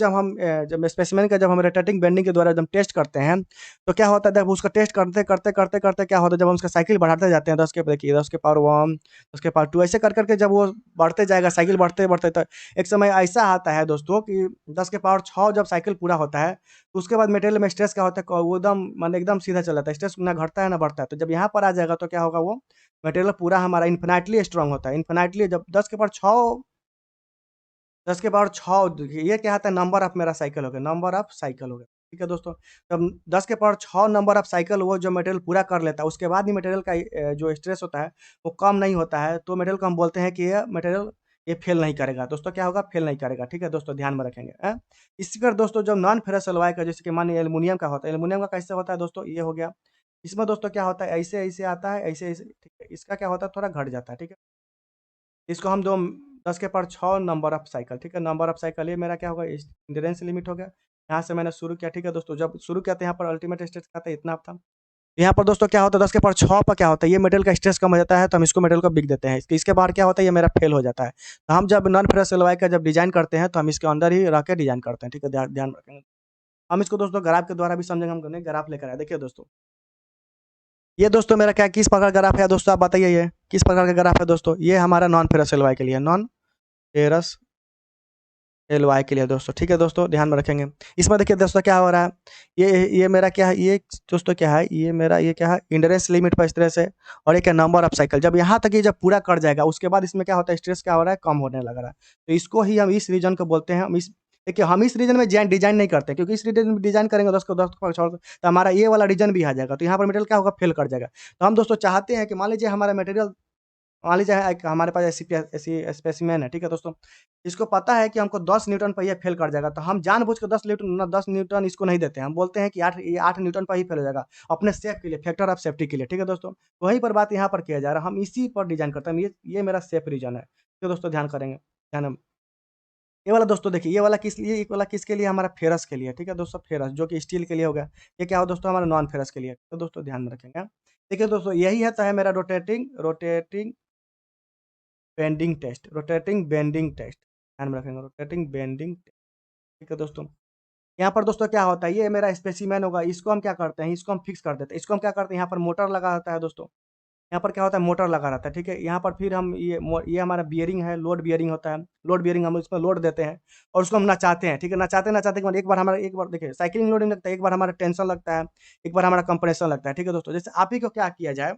जब स्पेसिमेन का जब हम रोटेटिंग बेंडिंग के द्वारा जब टेस्ट करते हैं, तो क्या होता है, जब उसका टेस्ट करते करते करते करते क्या होता है, जब हम उसका साइकिल बढ़ाते जाते हैं, 10 के देखिए 10 के पावर 1, 10 के पावर 2, ऐसे कर करके जब वो बढ़ते जाएगा, साइकिल बढ़ते बढ़ते, तो एक समय ऐसा आता है दोस्तों कि 10 के पावर 6 जब साइकिल पूरा होता है, तो उसके बाद मटेरियल में स्ट्रेस क्या होता है, वो एकदम माने एकदम सीधा चल जाता है, स्ट्रेस ना घटता है ना बढ़ता है। तो जब यहाँ पर आ जाएगा तो क्या होगा, वो मटेरियल पूरा हमारा इन्फिनाइटली स्ट्रांग होता है। इन्फिनाइटली जब 10 के पावर 6, 10 के पावर 6 देखिए, ये क्या आता है, नंबर ऑफ मेरा साइकिल हो गया, नंबर ऑफ साइकिल हो गया, ठीक है दोस्तों। जब 10 के पावर 6 नंबर ऑफ साइकिल वो जो मटेरियल पूरा कर लेता है, उसके बाद ही मटेरियल का जो स्ट्रेस होता है वो कम नहीं होता है, तो मटेरियल को हम बोलते हैं कि ये मटेरियल ये फेल नहीं करेगा दोस्तों, क्या होगा, फेल नहीं करेगा, ठीक है दोस्तों, ध्यान में रखेंगे। इसी पर दोस्तों जब नॉन फेरस एलॉय का, जैसे कि मानिए एल्युमिनियम का होता है, एल्युमिनियम का कैसे होता है दोस्तों, ये हो गया। इसमें दोस्तों क्या होता है, ऐसे ऐसे आता है, ऐसे ऐसे, ठीक है। इसका क्या होता है, थोड़ा घट जाता है, ठीक है। इसको हम दो 10 के पावर 6 नंबर ऑफ साइकिल, ठीक है, नंबर ऑफ साइकिल, ये मेरा क्या होगा, इंड्योरेंस लिमिट हो गया। यहाँ से मैंने शुरू किया, ठीक है दोस्तों। जब शुरू किया तो यहाँ पर अल्टीमेट स्ट्रेस का था इतना था। यहाँ पर दोस्तों क्या होता है, 10 के पावर 6 पर क्या होता है, ये मटेरियल का स्ट्रेस कम हो जाता है, तो हम इसको मटेरियल को बिक देते हैं। इसके बाहर क्या होता है, ये मेरा फेल हो जाता है। तो हम जब नॉन फेरस एलॉय का जब डिजाइन करते हैं, तो हम इसके अंदर ही रख के डिजाइन करते हैं, ठीक है, ध्यान ध्यान रखेंगे। हम इसको दोस्तों ग्राफ के द्वारा भी समझेंगे, हम ग्राफ लेकर आए, देखिए दोस्तों। ये दोस्तों मेरा क्या किस प्रकार का ग्राफ है दोस्तों, आप बताइए, ये किस प्रकार का ग्राफ है दोस्तों। ये हमारा नॉन फेरस एलॉय के लिए, नॉन फेरस एल वाई के लिए दोस्तों, ठीक है दोस्तों, ध्यान में रखेंगे। इसमें देखिए दोस्तों क्या हो रहा है, ये मेरा क्या है, ये दोस्तों क्या है, ये मेरा ये क्या है, इंड्योरेंस लिमिट पर स्ट्रेस है, और एक है नंबर ऑफ साइकिल। जब यहाँ तक ये जब पूरा कर जाएगा, उसके बाद इसमें क्या होता है, स्ट्रेस क्या हो रहा है, कम होने लग रहा है। तो इसको ही हम इस रीजन को बोलते हैं, हम इस देखिए, हम इस रीजन में डिजाइन नहीं करते, क्योंकि इस रीजन में डिजाइन करेंगे 10 को छोड़ तो हमारा ये वाला रीजन भी आ जाएगा, तो यहाँ पर मटेरियल क्या होगा, फेल कर जाएगा। तो हम दोस्तों चाहते हैं कि मान लीजिए हमारा मटेरियल, मान लीजिए एक हमारे पास ऐसी ऐसी स्पेसिमेन है, ठीक है दोस्तों। इसको पता है कि हमको 10 न्यूटन पर ये फेल कर जाएगा, तो हम जानबूझ के 10 न्यूटन इसको नहीं देते हैं। हम बोलते हैं कि 8 न्यूटन पर ही फेल हो जाएगा, अपने सेफ के लिए, फैक्टर ऑफ सेफ्टी के लिए, ठीक है दोस्तों। तो वहीं पर बात यहाँ पर किया जा रहा है, हम इसी पर डिजाइन करते हैं। ये मेरा सेफ रीजन है, तो दोस्तों ध्यान करेंगे, ध्यान ये वाला दोस्तों देखिए, ये वाला किस लिए, ये वाला किसके लिए, हमारा फेरस के लिए, ठीक है दोस्तों, फेरस जो कि स्टील के लिए हो गया। ये क्या हो दोस्तों, हमारा नॉन फेरस के लिए, तो दोस्तों ध्यान में रखेंगे। देखिए दोस्तों, यही है तो है मेरा rotating rotating bending test, rotating bending test, ध्यान में रखेंगे, रोटेटिंग बेंडिंग टेस्ट, ठीक है दोस्तों। यहाँ पर दोस्तों क्या होता है, ये मेरा स्पेसिमेन होगा, इसको हम क्या करते हैं, इसको हम फिक्स कर देते हैं, इसको हम क्या करते हैं, यहाँ पर मोटर लगा रहता है दोस्तों, यहाँ पर क्या होता है, मोटर लगा रहता है, ठीक है। यहाँ पर फिर हम ये हमारा बियरिंग है, लोड बियरिंग होता है, लोड बियरिंग हम इसमें लोड देते हैं और उसको हम नचाते हैं, ठीक है। नचाते नचाते के बाद एक बार देखिए साइकिलिंग लोडिंग लगता है, एक बार हमारा टेंशन लगता है, एक बार हमारा कंप्रेशन लगता है, ठीक है दोस्तों। जैसे आप ही को क्या किया जाए,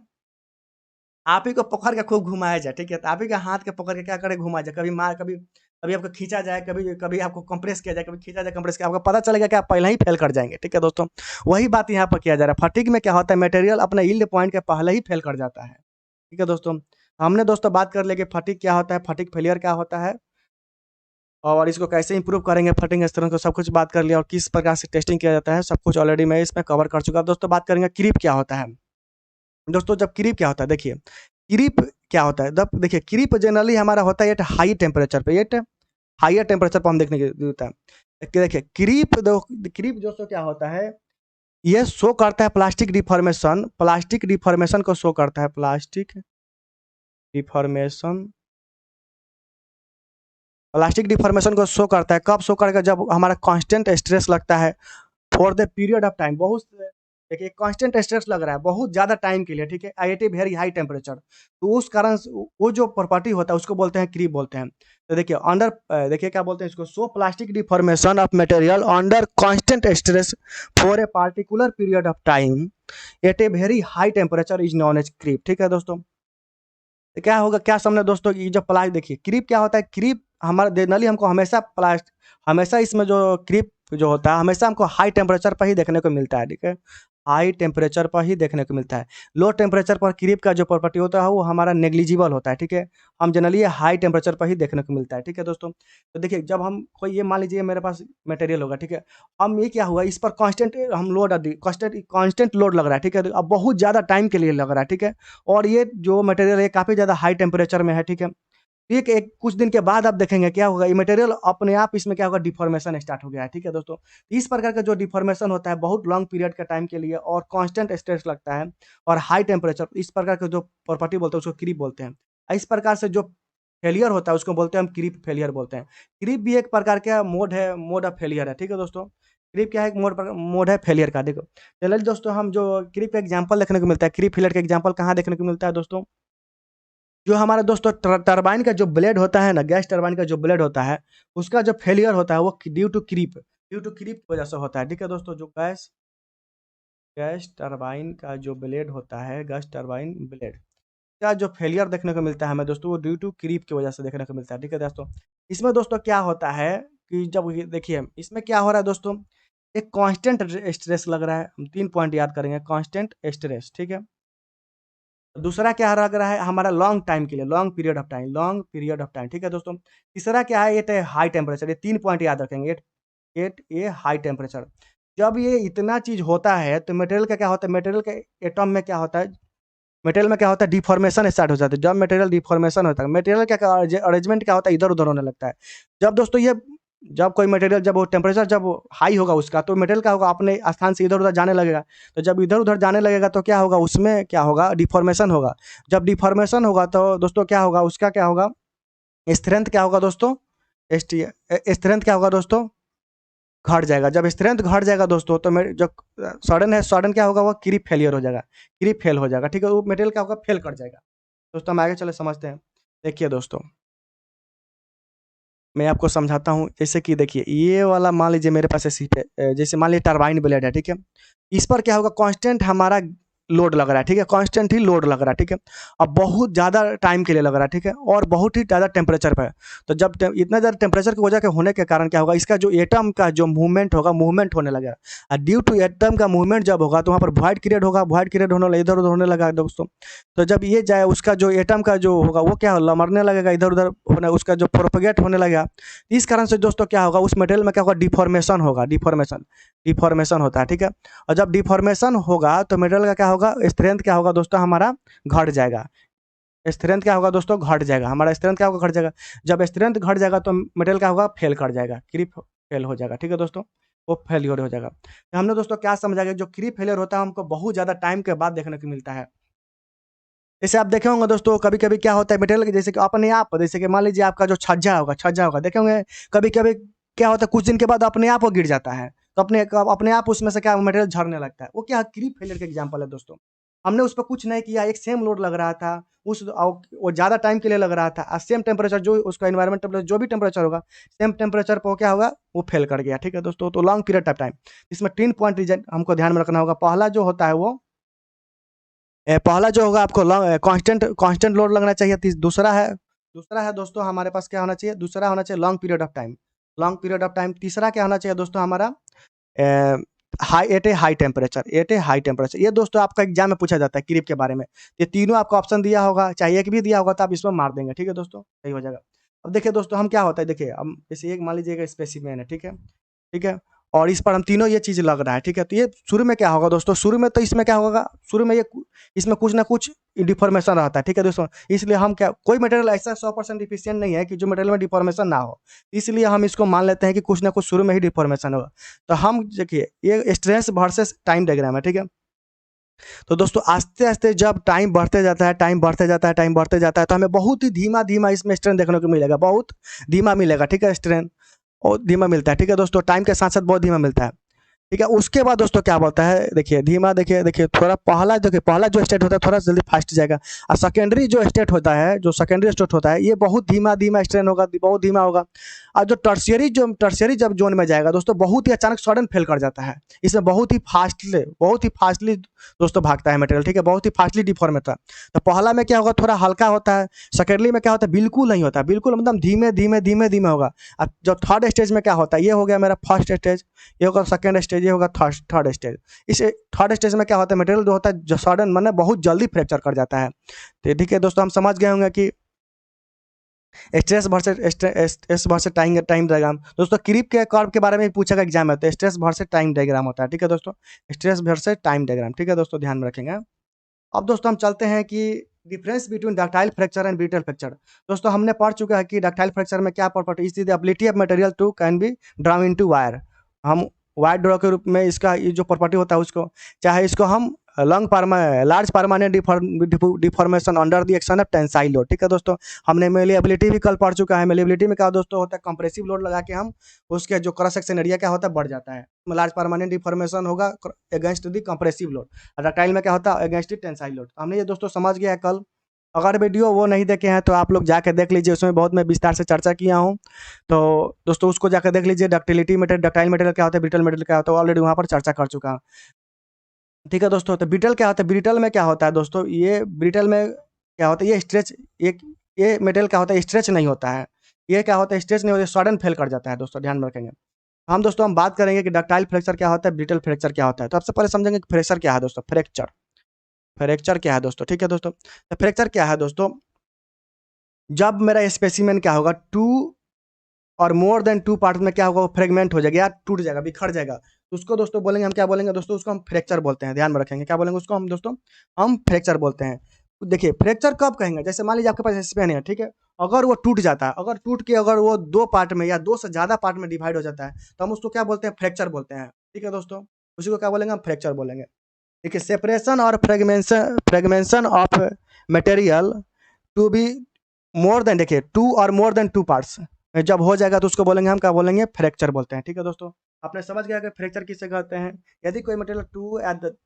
आप ही को पकड़ के खूब घुमाया जाए, ठीक है, तो आप ही का हाथ के पकड़ के क्या करे, घुमाया जाए, कभी मार, कभी कभी आपको खींचा जाए, कभी कभी आपको कंप्रेस किया जाए, कभी खींचा जाए, कंप्रेस किया, आपको पता चलेगा कि आप पहले ही फेल कर जाएंगे, ठीक है दोस्तों। वही बात यहाँ पर किया जा रहा है। फटीग में क्या होता है, मटेरियल अपने यील्ड पॉइंट के पहले ही फेल कर जाता है, ठीक है दोस्तों। हमने दोस्तों बात कर लिया कि फटीग क्या होता है, फटीग फेलियर क्या होता है, और इसको कैसे इंप्रूव करेंगे, फटिंग स्ट्रेंथ को सब कुछ बात कर लिया, और किस प्रकार से टेस्टिंग किया जाता है, सब कुछ ऑलरेडी मैं इसमें कवर कर चुका। अब दोस्तों बात करेंगे क्रीप क्या होता है। दोस्तों जब क्रीप क्या होता है, देखिए क्रीप क्या होता है, जब देखिए क्रीप जनरली हमारा होता है एट हाई टेम्परेचर पे, एट हाइयर टेम्परेचर पर हम देखने को मिलता है। देखिए क्रीप दोस्तों क्या होता है, ये शो करता है प्लास्टिक डिफॉर्मेशन, प्लास्टिक डिफॉर्मेशन को शो करता है, प्लास्टिक डिफॉर्मेशन, प्लास्टिक डिफॉर्मेशन को शो करता है। कब शो करेगा, जब हमारा कांस्टेंट स्ट्रेस लगता है for the period of time, बहुत देखिए कांस्टेंट स्ट्रेस लग रहा है बहुत ज़्यादा टाइम के लिए, ठीक है, at a very high temperature, तो उस कारण वो जो प्रॉपर्टी होता है उसको बोलते हैं क्रीप बोलते हैं। तो देखिए अंडर, देखिए क्या बोलते हैं इसको, so plastic deformation of material under constant stress for a particular period of time at a very high temperature is known as creep, ठीक है दोस्तों। तो क्या होगा, क्या समझे दोस्तों, ये जो प्लास्ट, देखिए क्रीप क्या होता है, क्रीप हमारा जनरली हमको हमेशा प्लास्ट, हमेशा इसमें जो क्रीप जो होता है हमेशा हमको हाई टेम्परेचर पर ही देखने को मिलता है, ठीक है, हाई टेम्परेचर पर ही देखने को मिलता है। लो टेम्परेचर पर क्रीप का जो प्रॉपर्टी होता है वो हमारा नेग्लिजिबल होता है, ठीक है। हम जनरली हाई टेम्परेचर पर ही देखने को मिलता है, ठीक है दोस्तों। तो देखिए जब हम कोई, ये मान लीजिए मेरे पास मटेरियल होगा, ठीक है, हम ये क्या हुआ, इस पर कांस्टेंट हम लोड, कांस्टेंट लोड लग रहा है, ठीक है, अब बहुत ज़्यादा टाइम के लिए लग रहा है, ठीक है, और ये जो मटेरियल है काफ़ी ज़्यादा हाई टेम्परेचर में है, ठीक है। ठीक है, एक कुछ दिन के बाद आप देखेंगे क्या होगा, ये मटेरियल अपने आप इसमें क्या होगा, डिफॉर्मेशन स्टार्ट हो गया है, ठीक है दोस्तों। इस प्रकार का जो डिफॉर्मेशन होता है बहुत लॉन्ग पीरियड का टाइम के लिए और कांस्टेंट स्ट्रेस लगता है और हाई टेम्परेचर, इस प्रकार का जो प्रॉपर्टी बोलते हैं उसको क्रीप बोलते हैं। इस प्रकार से जो फेलियर होता है उसको बोलते हैं हम क्रीप फेलियर बोलते हैं। क्रीप भी एक प्रकार का मोड है, मोड ऑफ फेलियर है, ठीक है दोस्तों। क्रीप क्या है, एक मोड है फेलियर का। देखो चलिए दोस्तों, हम जो क्रीप का एग्जाम्पल देखने को मिलता है, क्रीप फेलियर का एग्जाम्पल कहाँ देखने को मिलता है दोस्तों, जो हमारा दोस्तों टरबाइन का जो ब्लेड होता है ना, गैस टरबाइन का जो ब्लेड होता है उसका जो फेलियर होता है वो ड्यू टू क्रीप की वजह से होता है, ठीक है दोस्तों। जो गैस गैस टरबाइन का जो ब्लेड होता है, गैस टरबाइन ब्लेड का जो फेलियर देखने को मिलता है हमें दोस्तों, वो ड्यू टू क्रीप की वजह से देखने को मिलता है, ठीक है दोस्तों। इसमें दोस्तों क्या होता है कि जब देखिए इसमें क्या हो रहा है दोस्तों, एक कांस्टेंट स्ट्रेस लग रहा है, हम 3 पॉइंट याद करेंगे, कांस्टेंट स्ट्रेस, ठीक है। दूसरा क्या लग रहा है, हमारा लॉन्ग टाइम के लिए, लॉन्ग पीरियड ऑफ टाइम, ठीक है दोस्तों। तीसरा क्या है, एट ए हाई टेम्परेचर, ये 3 पॉइंट याद रखेंगे, एट एट ए हाई टेम्परेचर। जब ये इतना चीज़ होता है तो मटेरियल का क्या होता है, मटेरियल के एटम में क्या होता है, मटेरियल में क्या होता है, डिफॉर्मेशन स्टार्ट हो जाता है। जब मटेरियल डिफॉर्मेशन होता है, मटेरियल क्या अरेंजमेंट क्या होता है, इधर उधर होने लगता है। जब दोस्तों ये, जब कोई मटेरियल, जब वो टेम्परेचर जब हाई होगा उसका, तो मटेरियल क्या होगा, अपने स्थान से इधर उधर जाने लगेगा। तो जब इधर उधर जाने लगेगा तो क्या होगा, उसमें क्या होगा, डिफॉर्मेशन होगा। जब डिफॉर्मेशन होगा तो दोस्तों क्या होगा, उसका क्या होगा, स्ट्रेंथ क्या होगा दोस्तों, स्ट्रेंथ क्या होगा दोस्तों, घट जाएगा। जब स्ट्रेंथ घट जाएगा दोस्तों तो मेरे जो सडन है, सडन क्या होगा, वो क्रीप फेलियर हो जाएगा, क्रीप फेल हो जाएगा, ठीक है, वो मटेरियल क्या होगा, फेल कर जाएगा। दोस्तों हम आगे चले समझते हैं। देखिए दोस्तों मैं आपको समझाता हूँ, जैसे कि देखिए ये वाला मान लीजिए मेरे पास ऐसी जैसे मान लीजिए टरबाइन ब्लेड है, ठीक है, इस पर क्या होगा, कांस्टेंट हमारा लोड लग रहा है, ठीक है, कांस्टेंट ही लोड लग रहा है, ठीक है, अब बहुत ज़्यादा टाइम के लिए लग रहा है, ठीक है, और बहुत ही ज़्यादा टेम्परेचर पे है। तो जब इतना ज़्यादा टेम्परेचर की वजह के होने के कारण क्या होगा, इसका जो एटम का जो मूवमेंट होगा, मूवमेंट होने लगेगा, और ड्यू टू एटम का मूवमेंट जब होगा तो वहाँ पर वॉइड क्रिएट होगा, वॉइड क्रिएट होने लगा, इधर उधर होने लगा दोस्तों। तो जब ये जाए उसका जो एटम का जो होगा वो क्या मरने लगेगा, इधर उधर होने, उसका जो प्रोपगेट होने लगेगा। इस कारण से दोस्तों क्या होगा, उस मटेरियल में क्या होगा, डिफॉर्मेशन होगा, डिफॉर्मेशन होता है, ठीक है। और जब डिफॉर्मेशन होगा तो मटेरियल का क्या होगा, स्ट्रेंथ क्या होगा दोस्तों, हमारा घट जाएगा। स्ट्रेंथ क्या होगा दोस्तों, घट जाएगा, हमारा स्ट्रेंथ क्या होगा, घट जाएगा। जब स्ट्रेंथ घट जाएगा तो मटेरियल क्या होगा, फेल कर जाएगा, क्रीप फेल हो जाएगा, ठीक है दोस्तों, वो फेल्योर हो जाएगा। तो हमने दोस्तों क्या समझा कि जो क्रीप फेलियर होता है हमको बहुत ज़्यादा टाइम के बाद देखने को मिलता है। जैसे आप देखे होंगे दोस्तों, कभी-कभी क्या होता है मटेरियल के, जैसे कि अपने आप, जैसे कि मान लीजिए आपका जो छज्जा होगा, देखे होंगे कभी-कभी क्या होता है कुछ दिन के बाद अपने आप वो गिर जाता है। तो अपने आप उसमें से क्या मटेरियल झड़ने लगता है। वो क्या क्रीप फेलियर का एग्ज़ाम्पल है दोस्तों। हमने उस पे कुछ नहीं किया, एक सेम लोड लग रहा था, वो ज़्यादा टाइम के लिए लग रहा था, सेम टेम्परेचर जो उसका एनवायरनमेंट टेम्परेचर जो भी टेम्परेचर होगा, सेम टेम्परेचर पे वो क्या होगा, वो फेल कर गया, ठीक है दोस्तों। तो लॉन्ग पीरियड ऑफ टाइम, इसमें 3 पॉइंट रीज़न हमको ध्यान में रखना होगा। पहला जो होता है वो पहला जो होगा आपको कांस्टेंट कांस्टेंट लोड लगना चाहिए। दूसरा है दोस्तों हमारे पास क्या होना चाहिए, दूसरा होना चाहिए long period of time, long period of time. तीसरा क्या होना चाहिए दोस्तों हमारा, हाई टेम्परेचर। ये दोस्तों आपका एग्जाम में पूछा जाता है क्रीप के बारे में। ये तीनों आपको ऑप्शन दिया होगा, चाहे एक भी दिया होगा तो आप इसमें मार देंगे, ठीक है दोस्तों, सही हो जाएगा। अब देखिए दोस्तों, हम क्या होता है, देखिए हम जैसे एक मान लीजिएगा स्पेसिमेन है, ठीक है, ठीक है, और इस पर हम तीनों ये चीज़ लग रहा है, ठीक है। तो ये शुरू में क्या होगा दोस्तों, शुरू में तो इसमें क्या होगा, शुरू में इसमें कुछ ना कुछ डिफॉर्मेशन रहता है, ठीक है दोस्तों। इसलिए हम क्या, कोई मटेरियल ऐसा 100% इफिशिएंट नहीं है कि जो मटेरियल में डिफॉर्मेशन ना हो। इसलिए हम इसको मान लेते हैं कि कुछ ना कुछ शुरू में ही डिफॉर्मेशन होगा। तो हम देखिए, ये स्ट्रेस वर्सेस टाइम डायग्राम है, ठीक है। तो दोस्तों आस्ते-आस्ते जब टाइम बढ़ते जाता है, टाइम बढ़ते जाता है, तो हमें बहुत ही धीमा-धीमा इसमें स्ट्रेन देखने को मिलेगा, बहुत धीमा मिलेगा, ठीक है, स्ट्रेन और धीमा मिलता है, ठीक है दोस्तों, टाइम के साथ-साथ बहुत धीमा मिलता है। ठीक है, उसके बाद दोस्तों क्या बोलता है, देखिए धीमा, देखिए थोड़ा पहला जो स्टेट होता है थोड़ा जल्दी फास्ट जाएगा, और सेकेंडरी जो स्टेट होता है, जो सेकेंडरी स्टेट होता है, ये बहुत धीमा धीमा स्ट्रेन होगा, बहुत धीमा होगा। और जो टर्शियरी जब जोन में जाएगा दोस्तों, बहुत ही अचानक सडन फेल कर जाता है। इसमें बहुत ही फास्टली दोस्तों भागता है मटेरियल, ठीक है, बहुत ही फास्टली डिफॉर्म होता है। तो पहला में क्या होगा, थोड़ा हल्का होता है। सेकेंडरी में क्या होता है, बिल्कुल नहीं होता, बिल्कुल मतलब धीमे धीमे होगा। और जो थर्ड स्टेज में क्या होता है, ये हो गया मेरा फर्स्ट स्टेज, ये होगा सेकंड स्टेज, ये होगा थर्ड स्टेज। इस थर्ड स्टेज में क्या होता है, मटेरियल जो होता है जो सडन मतलब बहुत जल्दी फ्रैक्चर कर जाता है। तो ठीक है दोस्तों, हम समझ गए होंगे कि स्ट्रेस वर्सेस टाइम डायग्राम। दोस्तों क्रीप के कर्व के बारे में पूछा गया एग्जाम में, तो स्ट्रेस वर्सेस टाइम डायग्राम होता है, ठीक है दोस्तों, स्ट्रेस वर्सेस टाइम डायग्राम, ठीक है दोस्तों, ध्यान में रखेंगे। अब दोस्तों हम चलते हैं कि difference between ductile fracture and brittle fracture. दोस्तों हमने पढ़ चुका है कि डक्टाइल फ्रैक्चर में क्या property, is the ability of material to can be drawn into wire. हम वायर ड्रॉ के रूप में इसका ये जो प्रॉपर्टी होता है उसको, चाहे इसको हम large permanent deformation under the action of tensile load, ठीक है दोस्तों। हमने मेलिएबिलिटी भी कल पढ़ चुका है। मेलिएबिलिटी में क्या दोस्तों होता है, कंप्रेसिव लोड लगा के हम उसके जो क्रॉस सेक्शन एरिया क्या होता है, बढ़ जाता है। लार्ज परमानेंट डिफॉर्मेशन होगा against the compressive load, ductile में क्या होता है, अगेंस्ट टेंसाइल लोड। हमने ये दोस्तों समझ गया है कल। अगर वीडियो वो नहीं देखे हैं तो आप लोग जाकर देख लीजिए, उसमें बहुत मैं विस्तार से चर्चा किया हूँ। तो दोस्तों उसको जाकर देख लीजिए, डक्टिलिटी मटेरियल, डक्टाइल मटेरियल क्या होता है, ब्रिटल मटेरियल क्या होता है, ऑलरेडी वहाँ पर चर्चा कर चुका हूँ, ठीक है दोस्तों। तो ब्रिटल क्या होता है, ब्रिटल में क्या होता है दोस्तों, ये ब्रिटल में क्या होता है, ये स्ट्रेच, ये मटेरियल क्या होता है, स्ट्रेच नहीं होता है। ये क्या होता है, स्ट्रेच नहीं होता है, सडन फेल कर जाता है दोस्तों, ध्यान में रखेंगे। हम बात करेंगे कि डक्टाइल फ्रैक्चर क्या होता है, ब्रिटल फ्रैक्चर क्या होता है। तो सबसे पहले समझेंगे कि फ्रैक्चर क्या है दोस्तों, फ्रैक्चर क्या है दोस्तों, ठीक है दोस्तों। तो फ्रैक्चर क्या है दोस्तों, जब मेरा स्पेसिमेन क्या होगा, टू और मोर देन टू पार्ट में क्या होगा, वो फ्रेगमेंट हो जाएगा या टूट जाएगा, बिखर जाएगा, तो उसको दोस्तों बोलेंगे, हम क्या बोलेंगे दोस्तों, उसको हम फ्रैक्चर बोलते हैं, ध्यान में रखेंगे, क्या बोलेंगे उसको हम दोस्तों, हम फ्रैक्चर बोलते हैं। देखिए फ्रैक्चर कब कहेंगे, जैसे मान लीजिए आपके पास स्पेन है, ठीक है, अगर वो टूट जाता है, अगर वो दो पार्ट में या दो से ज़्यादा पार्ट में डिवाइड हो जाता है, तो हम उसको क्या बोलते हैं, फ्रैक्चर बोलते हैं, ठीक है दोस्तों, उसी को क्या बोलेंगे, हम फ्रैक्चर बोलेंगे। देखिए सेपरेशन और fragmentation of material to be more than, देखिए टू और मोर देन टू पार्ट्स जब हो जाएगा तो उसको बोलेंगे, हम क्या बोलेंगे, फ्रैक्चर बोलते हैं, ठीक है दोस्तों। आपने समझ गया कि फ्रैक्चर किसे कहते हैं। यदि कोई मटेरियल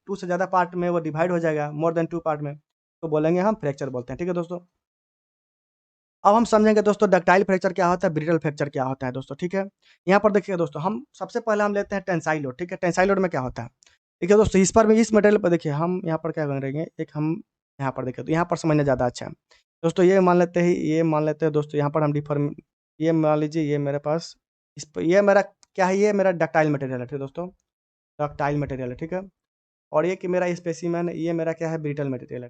टू से ज़्यादा पार्ट में वो डिवाइड हो जाएगा, मोर देन टू पार्ट में, तो बोलेंगे हम फ्रैक्चर बोलते हैं, ठीक है दोस्तों। अब हम समझेंगे दोस्तों डक्टाइल फ्रैक्चर क्या होता है, ब्रिटल फ्रैक्चर क्या होता है दोस्तों, ठीक है। यहाँ पर देखिए दोस्तों, हम सबसे पहले हम लेते हैं टेंसाइल लोड, ठीक है। टेंसाइल लोड में क्या होता है, ठीक है दोस्तों, इस मटेरियल पर देखिए, हम यहाँ पर क्या करेंगे, एक हम यहाँ पर देखिए, तो यहाँ पर समझना ज़्यादा अच्छा है दोस्तों। ये मान लेते हैं दोस्तों, यहाँ पर हम डिफॉर्म, ये मान लीजिए, ये मेरे पास इस पर, ये मेरा क्या है, ये मेरा डक्टाइल मटेरियल है, ठीक है दोस्तों, डक्टाइल मटेरियल है, ठीक है। और ये कि मेरा स्पेसिमेन, ये मेरा क्या है, ब्रिटल मटेरियल है,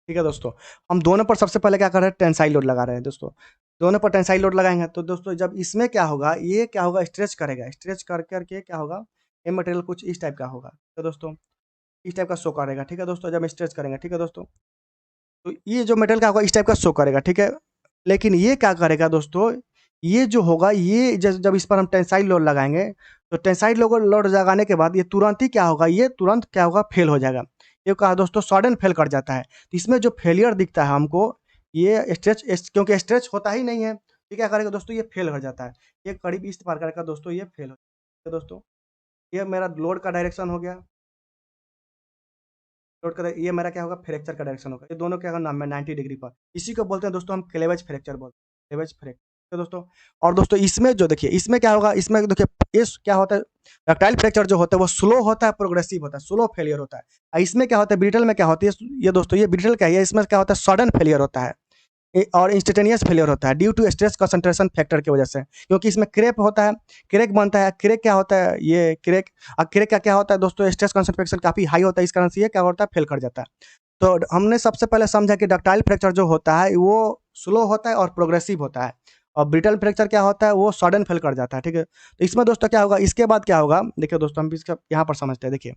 ठीक है दोस्तों। हम दोनों पर सबसे पहले क्या कर रहे हैं, टेंसाइल लोड लगा रहे हैं दोस्तों। दोनों पर टेंसाइल लोड लगाएंगे तो दोस्तों, जब इसमें क्या होगा, ये क्या होगा, स्ट्रेच करेगा, स्ट्रेच कर करके क्या होगा, ये मटेरियल कुछ इस टाइप का होगा, तो दोस्तों इस टाइप का शो करेगा, ठीक है दोस्तों, जब हम स्ट्रेच करेंगे, ठीक है दोस्तों। तो ये जो मेटल का होगा इस टाइप का शो करेगा, ठीक है। लेकिन ये क्या करेगा दोस्तों, ये जो होगा ये जब इस पर हम टेंसाइल लोड लगाएंगे, तो टेंसाइल लोड लगाने के बाद ये तुरंत ही क्या होगा, ये तुरंत क्या होगा, फेल हो जाएगा। ये कहा दोस्तों सडन फेल कर जाता है। तो इसमें जो फेलियर दिखता है हमको, ये क्योंकि स्ट्रेच होता ही नहीं है, ये क्या करेगा दोस्तों, ये फेल हो जाता है। ये करीब इस प्रकार का दोस्तों ये फेल हो जाता है दोस्तों। ये मेरा लोड का डायरेक्शन हो गया, लोड का ये मेरा क्या होगा, फ्रैक्चर का डायरेक्शन होगा। ये दोनों क्या होगा, नाम है 90 डिग्री पर। इसी को बोलते हैं दोस्तों हम क्लेवेज फ्रैक्चर बोलते हैं, क्लेवेज फ्रैक्चर, तो दोस्तों। और दोस्तों इसमें जो देखिए, इसमें क्या होगा, इसमें देखिए इस क्या होता है, डक्टाइल फ्रैक्चर जो होता है वो स्लो होता है, प्रोग्रेसिव होता है, स्लो फेलियर होता है। इसमें क्या होता है, ब्रिटल में क्या होती है, ये दोस्तों ये ब्रिटल क्या है, इसमें क्या होता है, सडन फेलियर होता है। और इंस्टेंटेनियस फेलियर होता है due to stress concentration factor की वजह से, क्योंकि इसमें क्रेप होता है, क्रेक बनता है। क्रेक क्या होता है, ये क्रेक, क्रेक का क्या होता है दोस्तों, स्ट्रेस कंसंट्रेशन काफी हाई होता है, इस कारण से ये क्या होता है, फेल कर जाता है। तो हमने सबसे पहले समझा कि डक्टाइल फ्रैक्चर जो होता है वो स्लो होता है और प्रोग्रेसिव होता है, और ब्रिटल फ्रैक्चर क्या होता है, वो सडन फेल कर जाता है, ठीक है। तो इसमें दोस्तों क्या होगा, इसके बाद क्या होगा, देखिए दोस्तों हम इसका यहाँ पर समझते हैं। देखिए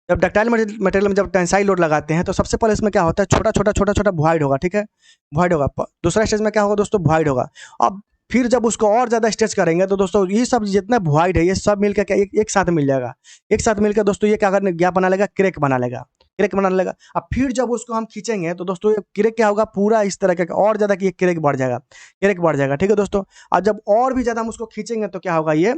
जब डक्टाइल मटेरियल में जब टेंसाइल लोड लगाते हैं, तो सबसे पहले इसमें क्या होता है, छोटा छोटा वॉइड होगा, ठीक है, वॉइड होगा। दूसरा स्टेज में क्या होगा दोस्तों, वॉइड होगा। अब फिर जब उसको और ज़्यादा स्ट्रेच करेंगे, तो दोस्तों ये सब जितना वॉइड है ये सब मिलकर क्या एक साथ मिल जाएगा। एक साथ मिलकर दोस्तों ये क्या करने गैप बना लेगा, क्रेक बना लेगा, क्रेक बना लेगा। अब फिर जब उसको हम खींचेंगे, तो दोस्तों ये क्रेक क्या होगा, पूरा इस तरह का और ज़्यादा कि ये क्रेक बढ़ जाएगा, क्रेक बढ़ जाएगा, ठीक है दोस्तों। और जब और भी ज़्यादा हम उसको खींचेंगे, तो क्या होगा, ये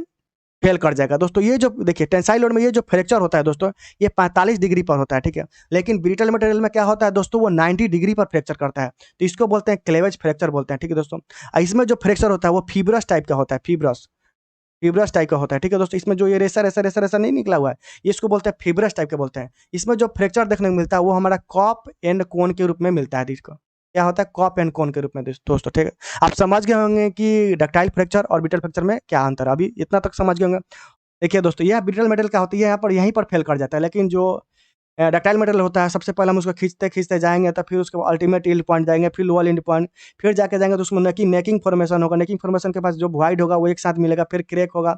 फेल कर जाएगा दोस्तों। ये जो देखिए टेंसाइल लोड में ये जो फ्रैक्चर होता है दोस्तों, ये 45 डिग्री पर होता है, ठीक है। लेकिन ब्रिटल मटेरियल में क्या होता है दोस्तों, वो 90 डिग्री पर फ्रैक्चर करता है, तो इसको बोलते हैं क्लेवेज फ्रैक्चर बोलते हैं, ठीक है दोस्तों। इसमें जो फ्रैक्चर होता है वो फीब्रस टाइप का होता है, फीब्रस टाइप का होता है, ठीक है दोस्तों। इसमें जो ये रेसर रेसर रेसर रेसर नहीं निकला हुआ है, ये इसको बोलते हैं फीब्रस टाइप का बोलते हैं। इसमें जो फ्रैक्चर देखने को मिलता है वो हमारा कॉप एंड कोन के रूप में मिलता है, इसको क्या होता है, कॉप एंड कोन के रूप में दोस्तों, ठीक है। आप समझ गए होंगे कि डक्टाइल फ्रैक्चर और ब्रिटल फ्रैक्चर में क्या अंतर है, अभी इतना तक समझ गए होंगे। देखिए दोस्तों यह ब्रिटल मेटल क्या होती है, यहाँ पर यहीं पर फेल कर जाता है। लेकिन जो डक्टाइल मेटल होता है, सबसे पहले हम उसको खींचते खींचते जाएंगे, तो फिर उसके बाद अल्टीमेट यील्ड पॉइंट जाएंगे, फिर लोअर यील्ड पॉइंट, फिर जाके जाएंगे तो उसमें नेकिंग फॉर्मेशन होगा। नेकिंग फॉर्मेशन के पास जो वॉइड होगा वो एक साथ मिलेगा, फिर क्रेक होगा,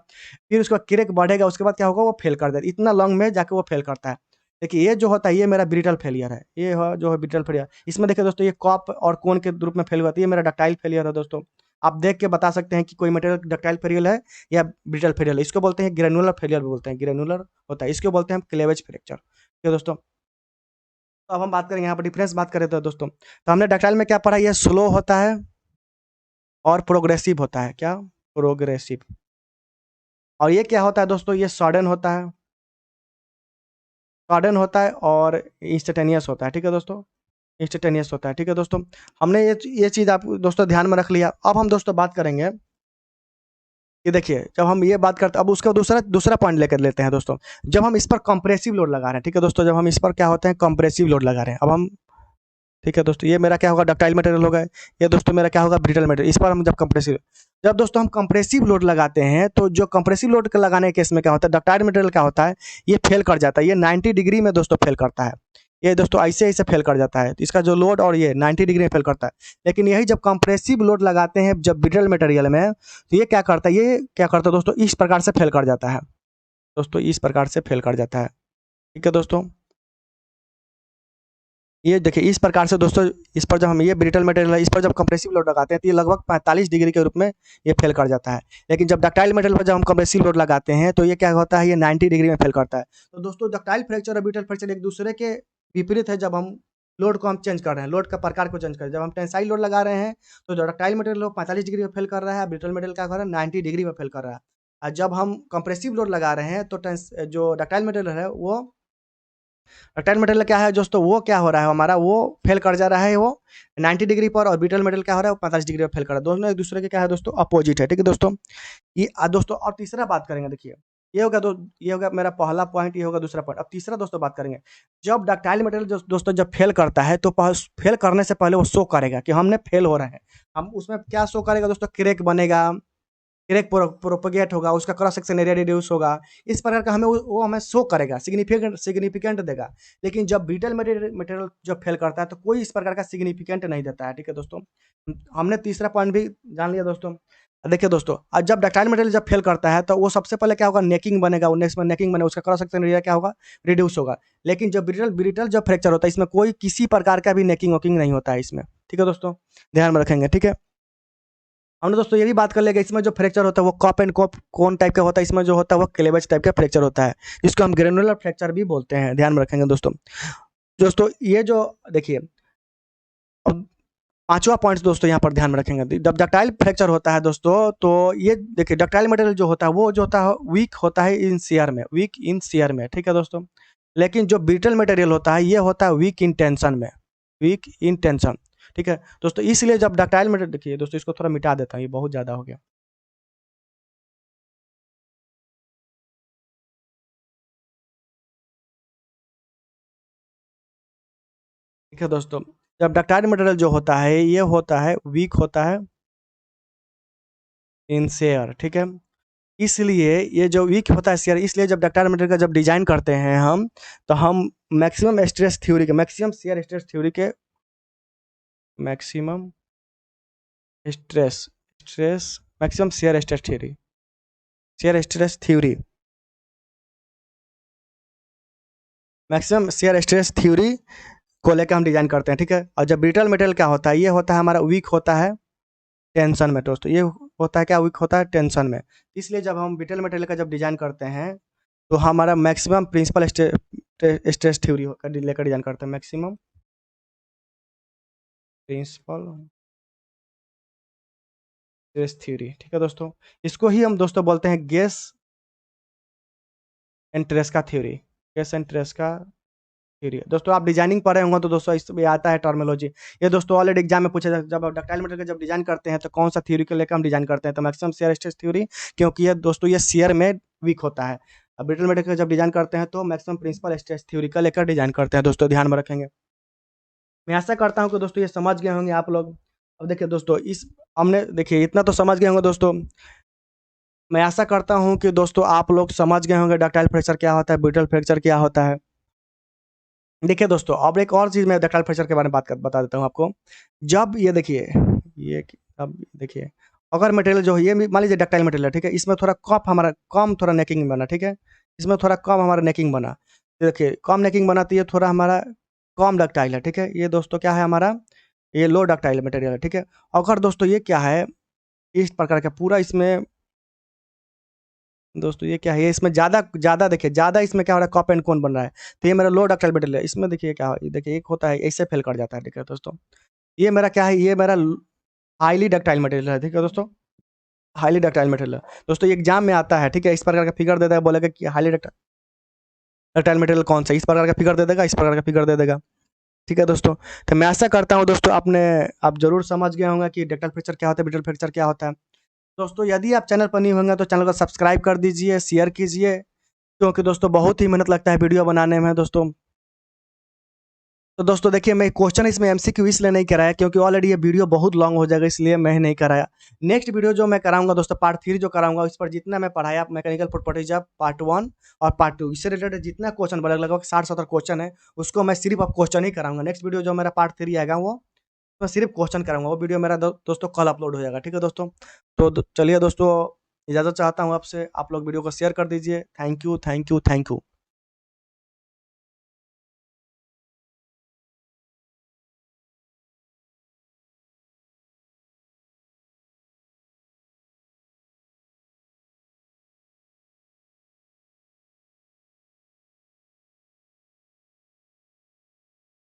फिर उसका क्रेक बढ़ेगा, उसके बाद क्या होगा, वो फेल कर देगा। इतना लॉन्ग में जाके वो फेल करता है। देखिए ये जो होता है, ये मेरा ब्रिटल फेलियर है, ये जो है ब्रिटल फेलियर। इसमें देखिए दोस्तों, ये कॉप और कोन के रूप में फेल हुआ था, ये मेरा डक्टाइल फेलियर है दोस्तों। आप देख के बता सकते हैं कि कोई मटेरियल डक्टाइल फेलियर है या ब्रिटल फेलियर है। इसको बोलते हैं ग्रेनुलर फेलियर बोलते हैं, ग्रेनुलर होता है, इसको बोलते हैं हम क्लेवेज फ्रैक्चर, ठीक है दोस्तों। तो अब हम बात करेंगे यहाँ पर डिफरेंस बात करें तो दोस्तों, तो हमने डक्टाइल में क्या पढ़ा, ये स्लो होता है और प्रोग्रेसिव होता है, क्या, प्रोग्रेसिव। और ये क्या होता है दोस्तों, ये सडन होता है, सडन होता है और इंस्टेंटेनियस होता है, ठीक है दोस्तों, इंस्टेंटेनियस होता है, ठीक है दोस्तों। हमने ये चीज़ आप दोस्तों ध्यान में रख लिया। अब हम दोस्तों बात करेंगे कि देखिए जब हम ये बात करते हैं, अब उसका दूसरा दूसरा पॉइंट लेकर लेते हैं दोस्तों। जब हम इस पर कंप्रेसिव लोड लगा रहे हैं, ठीक है दोस्तों, जब हम इस पर क्या होते हैं, कंप्रेसिव लोड लगा रहे हैं। अब हम, ठीक है दोस्तों, ये मेरा क्या होगा, डक्टाइल मटेरियल होगा, ये दोस्तों मेरा क्या होगा, ब्रिटल मटेरियल। इस पर हम जब दोस्तों हम कंप्रेसिव लोड लगाते हैं, तो जो कंप्रेसिव लोड लगाने के केस में क्या होता है, डक्टाइल मटेरियल क्या होता है, ये फेल कर जाता है, ये 90 डिग्री में दोस्तों फेल करता है। ये दोस्तों ऐसे ऐसे फेल कर जाता है, तो इसका जो लोड और ये 90 डिग्री में फेल करता है। लेकिन यही जब कंप्रेसिव लोड लगाते हैं जब ब्रिटल मटेरियल में, तो ये क्या करता है, ये क्या करता है दोस्तों, इस प्रकार से फेल कर जाता है दोस्तों, इस प्रकार से फेल कर जाता है, ठीक है दोस्तों। ये देखिए इस प्रकार से दोस्तों, इस पर जब हम ये ब्रिटल मटेरियल है, इस पर जब कंप्रेसिव लोड लगाते हैं, तो ये लगभग 45 डिग्री के रूप में ये फेल कर जाता है। लेकिन जब डक्टाइल मटेरियल पर जब हम कंप्रेसिव लोड लगाते हैं, तो ये क्या होता है, ये 90 डिग्री में फेल करता है। तो दोस्तों डक्टाइल फ्रैक्चर और ब्रिटल फ्रैक्चर एक दूसरे के विपरीत है। जब हम लोड को हम चेंज कर रहे हैं, लोड का प्रकार को चेंज कर रहे हैं, जब हम टेंसाइल लोड लगा रहे हैं, तो जो डक्टाइल मटेरियल 45 डिग्री में फेल कर रहा है, ब्रिटल मटेरियल क्या कर रहा है, 90 डिग्री में फेल कर रहा है। और जब हम कंप्रेसिव लोड लगा रहे हैं, तो जो डक्टाइल मटेरियल है वो, डक्टाइल मटेरियल क्या है दोस्तों, वो क्या हो रहा है हमारा, वो फेल कर जा रहा है वो 90 डिग्री पर, और ब्रिटल मटेरियल क्या हो रहा है, वो 45 डिग्री पर फेल कर रहा है। दोनों एक दूसरे के क्या है दोस्तों, अपोजिट है, ठीक है दोस्तों। ये दोस्तों और तीसरा बात करेंगे, देखिए ये होगा मेरा पहला पॉइंट, ये होगा दूसरा पॉइंट। अब तीसरा दोस्तों बात करेंगे, जब डक्टाइल मटेरियल दोस्तों जब फेल करता है, तो फेल करने से पहले वो शो करेगा कि हमने फेल हो रहे हैं। हम उसमें क्या शो करेगा दोस्तों, क्रेक बनेगा, क्रेक प्रोपगेट होगा, उसका क्रॉस सेक्शन एरिया रिड्यूस होगा। इस प्रकार का हमें वो हमें शो करेगा, सिग्निफिकेंट देगा। लेकिन जब ब्रिटल मटेरियल जब फेल करता है, तो कोई इस प्रकार का सिग्निफिकेंट नहीं देता है, ठीक है दोस्तों। हमने तीसरा पॉइंट भी जान लिया दोस्तों। देखिए दोस्तों, जब डक्टाइल मटेरियल जब फेल करता है तो वो सबसे पहले क्या होगा, नेकिंग बनेगा, वो नेक्स्ट में नेकिंग बनेगा, उसका क्रॉस सेक्शन एरिया क्या होगा, रिड्यूस होगा। लेकिन जो ब्रिटल ब्रिटल जब फ्रैक्चर होता है, इसमें कोई किसी प्रकार का भी नेकिंग वोकिंग नहीं होता है इसमें। ठीक है दोस्तों, ध्यान में रखेंगे। ठीक है, हमने दोस्तों ये भी बात कर लेंगे, इसमें जो फ्रैक्चर होता है वो cup and cup cone type का होता है, इसमें जो होता है वो क्लेवेज टाइप का फ्रैक्चर होता है, जिसको हम ग्रेनुलर फ्रैक्चर भी बोलते हैं। ध्यान में रखेंगे दोस्तों। दोस्तों ये जो देखिए, अब पांचवा पॉइंट दोस्तों यहाँ पर ध्यान में रखेंगे, जब डक्टाइल फ्रैक्चर होता है दोस्तों, तो ये देखिए डक्टाइल मटेरियल जो होता है वो जो होता है वीक होता है इन शियर में, वीक इन शियर में। ठीक है दोस्तों, लेकिन जो ब्रिटल मटेरियल होता है ये होता है वीक इन टेंशन में, वीक इन टेंशन। ठीक है दोस्तों, इसलिए जब डक्टाइल मटेरियल, देखिए दोस्तों इसको थोड़ा मिटा देता हूँ, ये बहुत ज़्यादा हो गया। ठीक है दोस्तों, जब डक्टाइल मटेरियल जो होता है ये होता है वीक होता है इन शेयर। ठीक है, इसलिए ये जो वीक होता है शेयर, इसलिए जब डक्टाइल मटेरियल का जब डिजाइन करते हैं हम, तो हम मैक्सिमम स्ट्रेस थ्योरी के, मैक्सिमम शेयर स्ट्रेस थ्योरी के, maximum stress stress maximum shear stress theory, shear stress theory, maximum shear stress theory को लेकर हम डिजाइन करते हैं। ठीक है, और जब ब्रिटल मटेरियल क्या होता है, ये होता है हमारा वीक होता है टेंशन में दोस्तों, ये होता है क्या, वीक होता है टेंशन में। इसलिए जब हम ब्रिटल मटेरियल का जब डिजाइन करते हैं, तो हमारा मैक्सिमम प्रिंसिपल स्ट्रेस थ्योरी लेकर डिजाइन करते हैं, मैक्सिमम प्रिंसिपल स्ट्रेस थ्योरी। ठीक है दोस्तों, इसको ही हम दोस्तों बोलते हैं Guest and Tresca theory, Guest and Tresca theory. दोस्तों आप डिजाइनिंग पढ़े होंगे तो दोस्तों इसमें आता है टर्मिनोलॉजी, ये दोस्तों ऑलरेडी एग्जाम में पूछा जाता है। जब डक्टाइल मटेरियल का जब डिजाइन करते हैं तो कौन सा थ्योरी को लेकर हम डिजाइन करते हैं, तो मैक्सिमम शेयर स्ट्रेस थ्योरी, क्योंकि ये दोस्तों ये शेयर में वीक होता है। अब ब्रिटल मटेरियल का जब डिजाइन करते हैं तो मैक्सिमम प्रिंसिपल स्ट्रेस थ्योरी का लेकर डिजाइन करते हैं दोस्तों, ध्यान में रखेंगे। मैं आशा करता हूँ कि दोस्तों ये समझ गए होंगे आप लोग। अब देखिए दोस्तों, इस हमने देखिए इतना तो समझ गए होंगे दोस्तों। मैं आशा करता हूँ कि दोस्तों आप लोग समझ गए होंगे डक्टाइल फ्रैक्चर क्या होता है, ब्रिटल फ्रैक्चर क्या होता है। देखिए दोस्तों, अब एक और चीज़ मैं डक्टाइल फ्रैक्चर के बारे में बता देता हूँ आपको। जब ये देखिए, ये अब देखिए, अगर मटेरियल जो है ये मान लीजिए डक्टाइल मटेरियल है, ठीक है, इसमें थोड़ा कप हमारा कम थोड़ा नेकिंग बना, ठीक है, इसमें थोड़ा कम हमारा नेकिंग बना, देखिए कम नेकिंग बना तो ये थोड़ा हमारा कम डक्टाइल है। ठीक है, ये दोस्तों क्या है हमारा, ये लो डक्टाइल मटेरियल है। ठीक है, अगर दोस्तों ये क्या है, इस प्रकार का पूरा इसमें दोस्तों ये क्या है, ये इसमें ज़्यादा ज़्यादा देखिए, ज़्यादा इसमें क्या हो रहा है, कप एंड कोन बन रहा है, तो ये मेरा लो डक्टाइल मटेरियल है। इसमें देखिए क्या देखिए एक होता है ऐसे फेल कर जाता है। ठीक है दोस्तों, ये मेरा क्या है, ये मेरा हाईली डक्टाइल मटेरियल है। ठीक है दोस्तों, हाईली डक्टाइल मटेरियल है दोस्तों, ये एग्जाम में आता है। ठीक है, इस प्रकार का फिगर दे देगा, बोलेगा कि हाईली डक्टाइल मटेरियल कौन सा, इस प्रकार का फिगर दे देगा, इस प्रकार का फिगर दे देगा। ठीक है दोस्तों, तो मैं आशा करता हूँ दोस्तों आप जरूर समझ गए होंगे कि डक्टाइल फ्रैक्चर क्या होता है, ब्रिटल फ्रैक्चर क्या होता है। दोस्तों यदि आप चैनल पर नहीं होंगे तो चैनल को सब्सक्राइब कर दीजिए, शेयर कीजिए, क्योंकि दोस्तों बहुत ही मेहनत लगता है वीडियो बनाने में दोस्तों। तो दोस्तों देखिए, मैं क्वेश्चन इसमें एमसीक्यू इसलिए नहीं कराया क्योंकि ऑलरेडी ये वीडियो बहुत लॉन्ग हो जाएगा, इसलिए मैं नहीं कराया। नेक्स्ट वीडियो जो मैं कराऊंगा दोस्तों, पार्ट 3 जो कराऊंगा, इस पर जितना मैं पढ़ाया मैकेनिकल प्रॉपर्टीज पार्ट 1 और पार्ट 2, इससे रिलेटेड जितना क्वेश्चन बनेगा, लगभग 60-70 क्वेश्चन है, उसको मैं सिर्फ अब क्वेश्चन ही कराऊंगा। नेक्स्ट वीडियो जो मेरा पार्ट 3 आएगा वो मैं सिर्फ क्वेश्चन कराऊंगा, वो वीडियो मेरा दोस्तों कल अपलोड हो जाएगा। ठीक है दोस्तों, तो चलिए दोस्तों, इजाज़त चाहता हूँ आपसे, आप लोग वीडियो को शेयर कर दीजिए। Thank you, thank you, thank you.